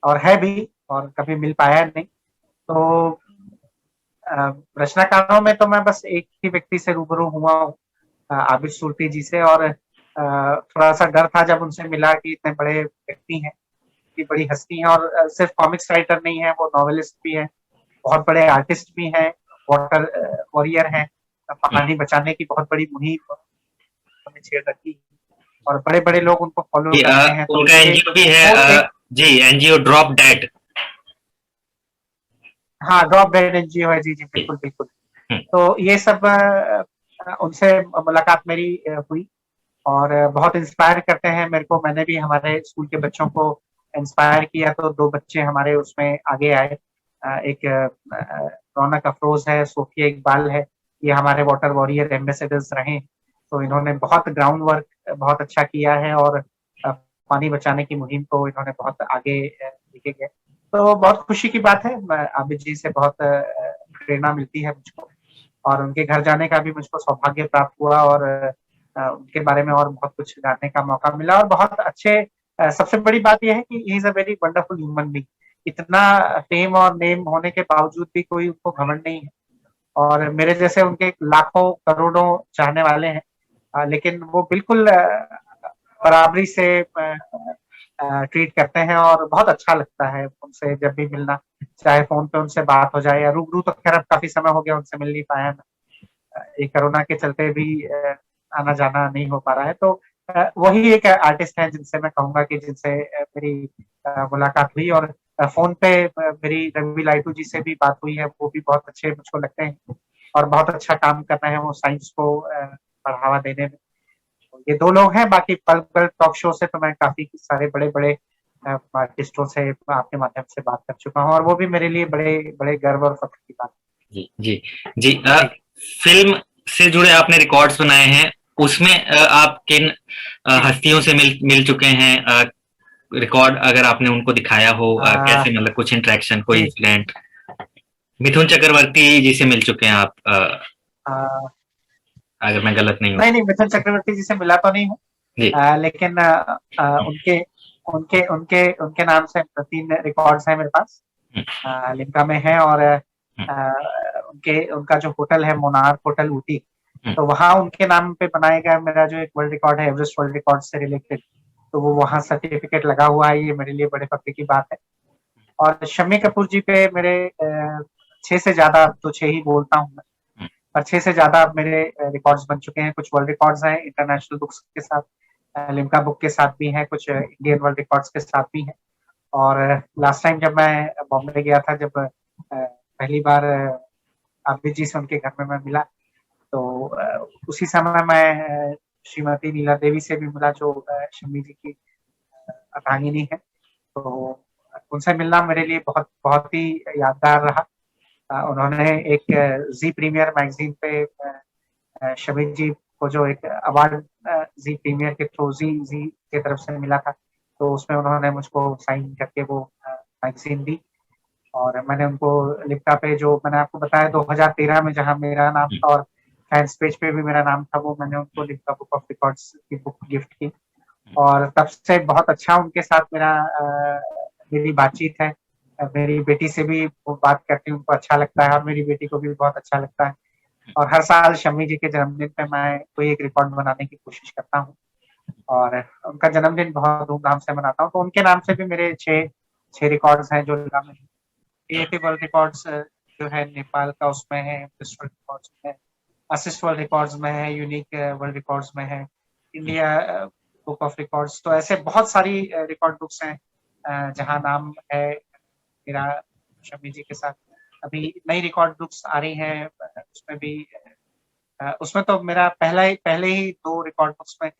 और है भी, और कभी मिल पाया नहीं। तो रचनाकारों में तो मैं बस एक ही व्यक्ति से रूबरू हुआ हूँ, आबिद सुरती जी से। और थोड़ा सा डर था जब उनसे मिला कि इतने बड़े व्यक्ति हैं, इतनी बड़ी हस्ती हैं और सिर्फ कॉमिक्स राइटर नहीं है, वो नॉवेलिस्ट भी है, बहुत बड़े आर्टिस्ट भी हैं, वाटर वॉरियर हैं, पानी बचाने की बहुत बड़ी मुहिम उन्होंने छेड़ रखी और बड़े-बड़े लोग उनको फॉलो करते हैं। तो
उनका
मुझे
एनजीओ भी
वो
है,
एक
जी, एनजीओ ड्रॉप डेड।
हाँ, ड्रॉप डेड एनजीओ है। जी, जी,
जी।
बिल्कुल, बिल्कुल।
हम्म,
तो ये सब उनसे मुलाकात मेरी हुई और बहुत इंस्पायर करते हैं मेरे को। मैंने भी हमारे स्कूल के बच्चों को इंस्पायर किया, तो 2 बच्चे हमारे उसमें आगे आए। एक रौनक अफरोज है, सोफिया इकबाल है, ये हमारे वाटर वॉरियर एम्बेसडर्स रहे। तो इन्होंने बहुत ग्राउंड वर्क बहुत अच्छा किया है और पानी बचाने की मुहिम को इन्होंने बहुत आगे लेके गए। तो बहुत खुशी की बात है, आबिद जी से बहुत प्रेरणा मिलती है मुझको और उनके घर जाने का भी मुझको सौभाग्य प्राप्त हुआ और उनके बारे में और बहुत कुछ जानने का मौका मिला और बहुत अच्छे सबसे बड़ी बात यह है कि he is a very wonderful human being. इतना फेम और नेम होने के बावजूद भी कोई उनको घमंड नहीं है और मेरे जैसे उनके लाखों करोड़ों चाहने वाले हैं, लेकिन वो बिल्कुल बराबरी से ट्रीट करते हैं और बहुत अच्छा लगता है उनसे जब भी मिलना, चाहे फोन पे उनसे बात हो जाए या रूबरू। तो खैर अब काफी समय हो गया उनसे मिल नहीं पाया मैं, ये कोरोना के चलते भी आना जाना नहीं हो पा रहा है। तो वही एक आर्टिस्ट है जिनसे मैं कहूंगा कि जिनसे मेरी मुलाकात हुई और फोन पे मेरी रवि लाइटू जी से भी बात हुई है, वो भी बहुत अच्छे मुझको लगते हैं और बहुत अच्छा काम कर रहे हैं वो साइंस को बढ़ावा देने में। तो ये 2 लोग हैं, बाकी पल पल टॉक शो से तो मैं काफी सारे बड़े बड़े आर्टिस्टों से आपके माध्यम से बात कर चुका हूँ और वो भी मेरे लिए बड़े बड़े गर्व और फख्र की बात
जी, जी, जी।
है। जी,
फिल्म से जुड़े आपने रिकॉर्ड्स बनाए हैं, उसमें आप किन
जी।
हस्तियों से मिल मिल चुके हैं? रिकॉर्ड अगर आपने उनको दिखाया हो,
आ,
कैसे, मतलब कुछ इंटरेक्शन, कोई
जी,
इंसिडेंट? मिथुन चक्रवर्ती जी से मिल चुके हैं आप,
आ,
अगर मैं गलत नहीं हूँ।
नहीं, नहीं, मिथुन चक्रवर्ती जी से मिला तो नहीं हूँ।
जी।
लेकिन उनके उनके उनके उनके नाम से 3 रिकॉर्ड्स हैं मेरे पास,
हम्म,
लिम्का में है और
हम्म,
उनके उनका जो होटल है मोनार्क होटल ऊटी,
हम्म,
तो वहाँ उनके नाम पे बनाया गया मेरा जो एक वर्ल्ड रिकॉर्ड है एवरेस्ट वर्ल्ड रिकॉर्ड से रिलेटेड, तो वो वहाँ सर्टिफिकेट लगा हुआ है। ये मेरे लिए बड़े फख्र की बात है। और शम्मी कपूर जी पे मेरे 6 से ज्यादा, तो 6 ही बोलता हूँ मैं,
हम्म,
पर 6 से ज्यादा अब मेरे रिकॉर्ड्स बन चुके हैं। कुछ वर्ल्ड रिकॉर्ड्स हैं इंटरनेशनल बुक्स के साथ, लिम्का बुक के साथ भी हैं, कुछ इंडियन वर्ल्ड रिकॉर्ड्स के साथ भी हैं। और लास्ट टाइम जब मैं बॉम्बे गया था, जब पहली बार आबिद जी से उनके घर में मैं मिला, तो उसी समय मैं श्रीमती नीला देवी से भी मिला जो शम्मी जी की अर्धांगिनी है। तो उनसे मिलना मेरे लिए बहुत बहुत ही यादगार रहा। उन्होंने एक जी प्रीमियर मैगजीन पे शमी जी को जो एक अवार्ड जी प्रीमियर के थ्रू जी जी की तरफ से मिला था, तो उसमें उन्होंने मुझको साइन करके वो मैगजीन दी और मैंने उनको लिप्टा पे, जो मैंने आपको बताया 2013 में जहाँ मेरा नाम था और फैंस पेज पे भी मेरा नाम था, वो मैंने उनको लिप्टा बुक ऑफ रिकॉर्ड्स की बुक गिफ्ट की और तब से बहुत अच्छा उनके साथ मेरी बातचीत है। मेरी बेटी से भी वो बात करती हूँ, उनको अच्छा लगता है और मेरी बेटी को भी बहुत अच्छा लगता है और हर साल शम्मी जी के जन्मदिन पे मैं कोई एक रिकॉर्ड बनाने की कोशिश करता हूँ और उनका जन्मदिन बहुत धूमधाम से मनाता हूँ। तो उनके नाम से भी मेरे 6 रिकॉर्ड्स हैं जो निगाह में हैं। क्रिएटिव वर्ल्ड रिकॉर्ड्स जो है नेपाल का, उसमें है इम्प्रेस वर्ल्ड रिकॉर्ड्स में, असिस्ट वर्ल्ड रिकॉर्ड्स में है, यूनिक वर्ल्ड रिकॉर्ड्स में है, इंडिया बुक ऑफ रिकॉर्ड्स। तो ऐसे बहुत सारी रिकॉर्ड बुक्स हैं जहाँ नाम है मेरा शमी जी के साथ। अभी नई रिकॉर्ड बुक्स आ रही हैं, उसमें भी उसमें तो मेरा पहले ही 2 रिकॉर्ड बुक्स में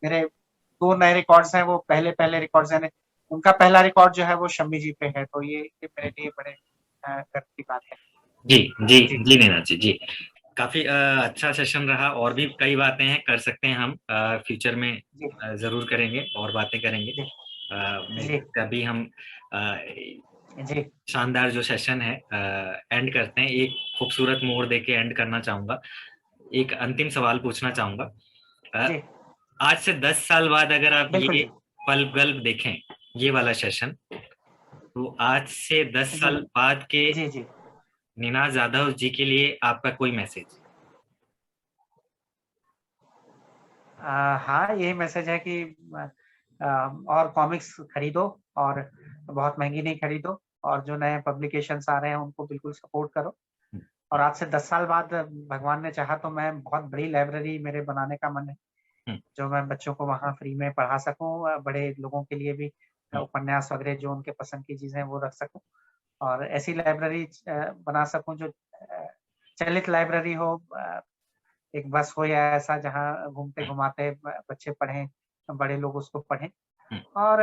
मेरे 2 नए रिकॉर्ड्स हैं, वो पहले पहले रिकॉर्ड्स हैं। उनका पहला रिकॉर्ड जो है वो शम्मी जी पे है, तो ये मेरे लिए बड़े गर्व की बात है।
जी, जी,
जी,
जी, नीना जी, जी। काफी अच्छा सेशन रहा, और भी कई बातें हैं, कर सकते हैं हम फ्यूचर में,
जी,
जरूर करेंगे और बातें करेंगे।
जी,
मेरे
जी,
ख्याल से अभी हम अ,
जी,
शानदार जो सेशन है एंड करते हैं। एक खूबसूरत मोड़ देके एंड करना चाहूंगा। एक अंतिम सवाल पूछना चाहूंगा। अ,
जी,
आज से 10 साल बाद अगर आप
बिल्कुल
ये
जी,
पल गल्प देखें, ये वाला सेशन, तो आज से 10
जी,
साल बाद के
जी, जी।
निनाज जाधव जी के लिए आपका कोई मैसेज?
हाँ, यही मैसेज है कि और कॉमिक्स खरीदो, और बहुत महंगी नहीं खरीदो, और जो नए पब्लिकेशंस आ रहे हैं उनको बिल्कुल सपोर्ट करो। और आज से 10 साल बाद भगवान ने चाहा तो मैं बहुत बड़ी लाइब्रेरी मेरे बनाने का मन है, जो मैं बच्चों को वहाँ फ्री में पढ़ा सकूँ, बड़े लोगों के लिए भी उपन्यास वगैरह जो उनके पसंद की चीजें वो रख सकूँ, और ऐसी लाइब्रेरी बना सकूँ जो चलित लाइब्रेरी हो, एक बस हो या ऐसा जहाँ घूमते घुमाते बच्चे पढ़ें, बड़े लोग उसको पढ़ें, और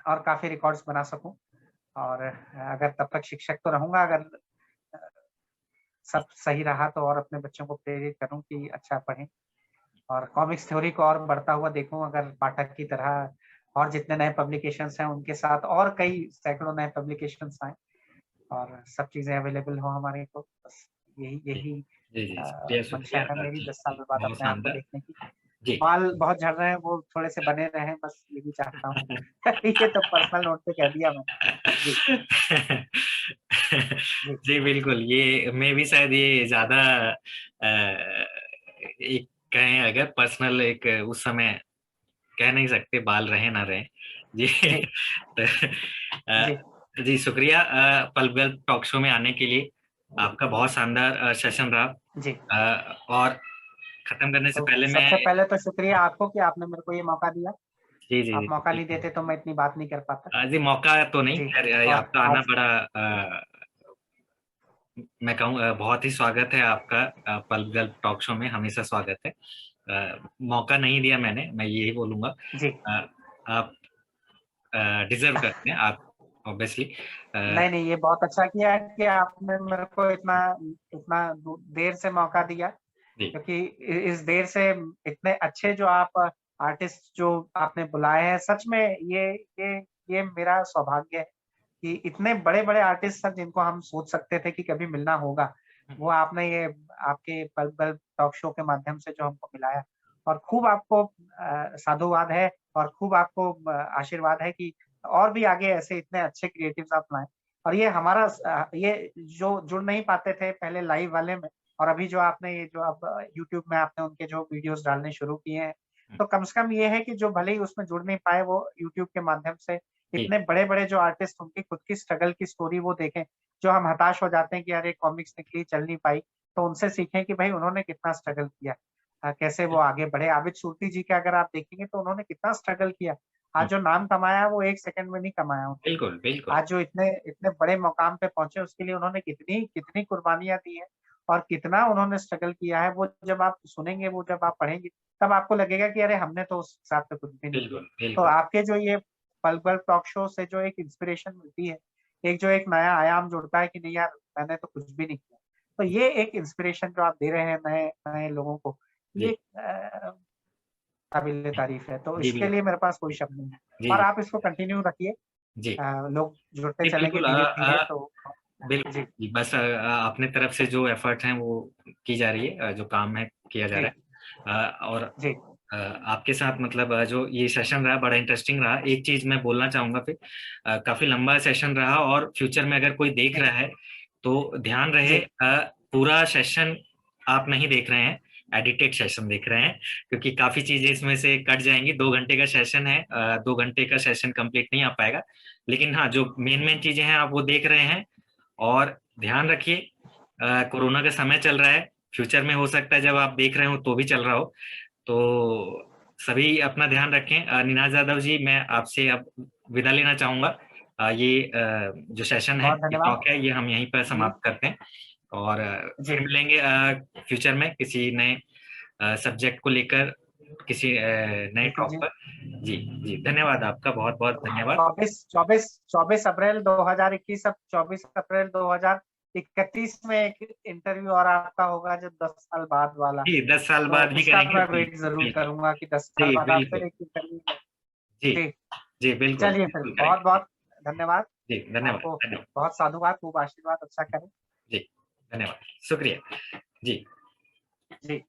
और काफी रिकॉर्ड्स बना सकूं। और अगर तब तक शिक्षक तो रहूंगा, अगर सब सही रहा तो और अपने बच्चों को प्रेरित करूं कि अच्छा पढ़ें, और कॉमिक्स थ्योरी को और बढ़ता हुआ देखूं, अगर पाठक की तरह और जितने नए पब्लिकेशंस हैं उनके साथ और कई सैकड़ों नए पब्लिकेशंस आए और सब चीजें अवेलेबल हो हमारे को। बस यही यही
जी, जी, शुक्रिया,
मंशा
शुक्रिया
है मेरी,
जी,
10 साल बाद
बहुत
अपने आप को
शानदार।
देखने की।
जी।
बाल बहुत झड़ रहे हैं, वो थोड़े से बने रहें, बस ये भी चाहता हूँ। ये तो पर्सनल नोट पे कह दिया मैंने। जी, जी,
जी, बिल्कुल, ये मैं भी शायद ये ज़्यादा एक कहें अगर पर्सनल एक उस समय कह नहीं सकते बाल रहे ना रहे। जी।
जी,
तो,
जी,
जी शुक्रिया पल्प गर्ल टॉक शो में आने के लिए। आपका बहुत शानदार सेशन रहा।
जी।
और खत्म करने से
तो
पहले मैं
सबसे पहले तो शुक्रिया आपको कि आपने मेरे को ये मौका दिया।
जी, जी,
आप मौका नहीं
बिल्कुल।
देते तो मैं इतनी बात नहीं कर पाता।
जी, मौका तो नहीं,
जी,
खैर
और
आपका आना
आज
बड़ा मैं कहूँ बहुत ही स्वागत है आपका पल्प गर्ल टॉक शो में, हमेशा स्वागत है। मौका नहीं दिया मैंने, मैं यही बोलूंगा।
जी,
आप डिजर्व करते हैं आप ऑब्वियसली।
नहीं, नहीं, ये बहुत अच्छा किया कि आपने मेरे को इतना इतना देर से मौका दिया,
जी,
क्योंकि इस देर से इतने अच्छे जो आप आर्टिस्ट जो आपने बुलाए हैं, सच में ये ये मेरा सौभाग्य है कि इतने बड़े-बड़े आर्टिस्ट सर जिनको हम सोच सकते थे कि कभी मिलना होगा, वो आपने ये आपके पल्प गर्ल टॉक शो के माध्यम से जो हमको मिलाया, और खूब आपको साधुवाद है, और खूब आपको आशीर्वाद है कि और भी आगे ऐसे इतने अच्छे क्रिएटिव्स आप लाएँ। और ये हमारा ये जो जुड़ नहीं पाते थे पहले लाइव वाले में, और अभी जो आपने ये जो अब यूट्यूब में आपने उनके जो वीडियोज़ डालने शुरू किए हैं, तो कम से कम ये है कि जो भले ही उसमें जुड़ नहीं पाए, वो यूट्यूब के माध्यम से
जी,
इतने बड़े-बड़े जो आर्टिस्ट उनकी खुद की स्ट्रगल की स्टोरी वो देखें, जो हम हताश हो जाते हैं कि यार, एक कॉमिक्स निकली चल नहीं पाई, तो उनसे सीखें कि भाई उन्होंने कितना स्ट्रगल किया, कैसे वो आगे बढ़े। आबिद सुरती जी के अगर आप देखेंगे तो उन्होंने कितना स्ट्रगल किया। आज जो नाम कमाया वो 1 सेकंड में नहीं कमाया उन्होंने।
बिल्कुल, बिल्कुल,
आज जो इतने इतने बड़े मुकाम पे पहुँचे उसके लिए उन्होंने कितनी कितनी कुर्बानियाँ दी हैं, और कितना उन्होंने स्ट्रगल किया है, वो जब आप सुनेंगे, वो जब आप पढ़ेंगे, तब आपको लगेगा कि अरे हमने तो उस हिसाब से कुछ भी नहीं किया।
बिल्कुल,
तो
बिल्कुल,
आपके जो ये पल पल टॉक शो से जो एक इंस्पिरेशन मिलती है, एक जो एक नया आयाम जुड़ता है कि नहीं यार, मैंने तो कुछ भी नहीं किया। तो ये एक इंस्पिरेशन जो आप दे रहे हैं नए नए लोगों को, ये
जी,
काबिल तारीफ है। तो
जी,
इसके
बिल्कुल,
लिए मेरे पास कोई शब्द नहीं है,
जी,
और
जी,
आप इसको कंटिन्यू रखिए।
जी,
लोग जुड़ते
जी,
चलेंगे
बिल्कुल
धीरे-धीरे, तो
बिल्कुल,
जी,
जी, बस अपने तरफ से जो एफर्ट हैं वो की जा रही है, जो काम है किया जा
जी,
रहा है। और
जी,
आपके साथ मतलब जो ये सेशन रहा बड़ा इंटरेस्टिंग रहा। एक चीज मैं बोलना चाहूंगा फिर, काफी लंबा सेशन रहा, और फ्यूचर में अगर कोई देख
जी,
रहा है तो ध्यान रहे,
जी,
पूरा सेशन आप नहीं देख रहे हैं, एडिटेड सेशन देख रहे हैं, क्योंकि काफी चीजें इसमें से कट जाएंगी। 2 घंटे का सेशन है, 2 घंटे का सेशन कंप्लीट नहीं आ पाएगा, लेकिन हाँ, जो मेन मेन चीजें हैं आप वो देख रहे हैं। और ध्यान रखिए, कोरोना का समय चल रहा है, फ्यूचर में हो सकता है जब आप देख रहे हो तो भी चल रहा हो, तो सभी अपना ध्यान रखें। निनाज यादव जी, मैं आपसे अब विदा लेना चाहूंगा। ये जो सेशन है,
बहुत
ये
धन्यवाद।
टॉक है, ये हम यहीं पर
जी,
समाप्त करते हैं, और
जी,
फिर मिलेंगे फ्यूचर में किसी नए सब्जेक्ट को लेकर, किसी नए
बिल्कुल
टॉक
जी।
पर। जी, जी, धन्यवाद आपका, बहुत बहुत धन्यवाद।
24 अप्रैल 2021, अब 24 अप्रैल 2031 में एक इंटरव्यू और आपका होगा, जो 10 साल बाद वाला।
जी, 10 साल
तो
बाद भी
उसका
करेंगे,
मैं
जी,
वेट ज़रूर
बिल्कुल,
करूँगा कि 10 साल
जी,
बाद आप फिर
बिल्कुल,
एक इंटरव्यू लें।
जी,
जी,
जी, बिल्कुल,
चलिए फिर
बिल्कुल करेंगे।
बहुत-बहुत धन्यवाद।
जी, धन्यवाद,
आपको
धन्यवाद।
बहुत साधुवाद, खूब आशीर्वाद, अच्छा करें।
जी, धन्यवाद, शुक्रिया। जी।
जी।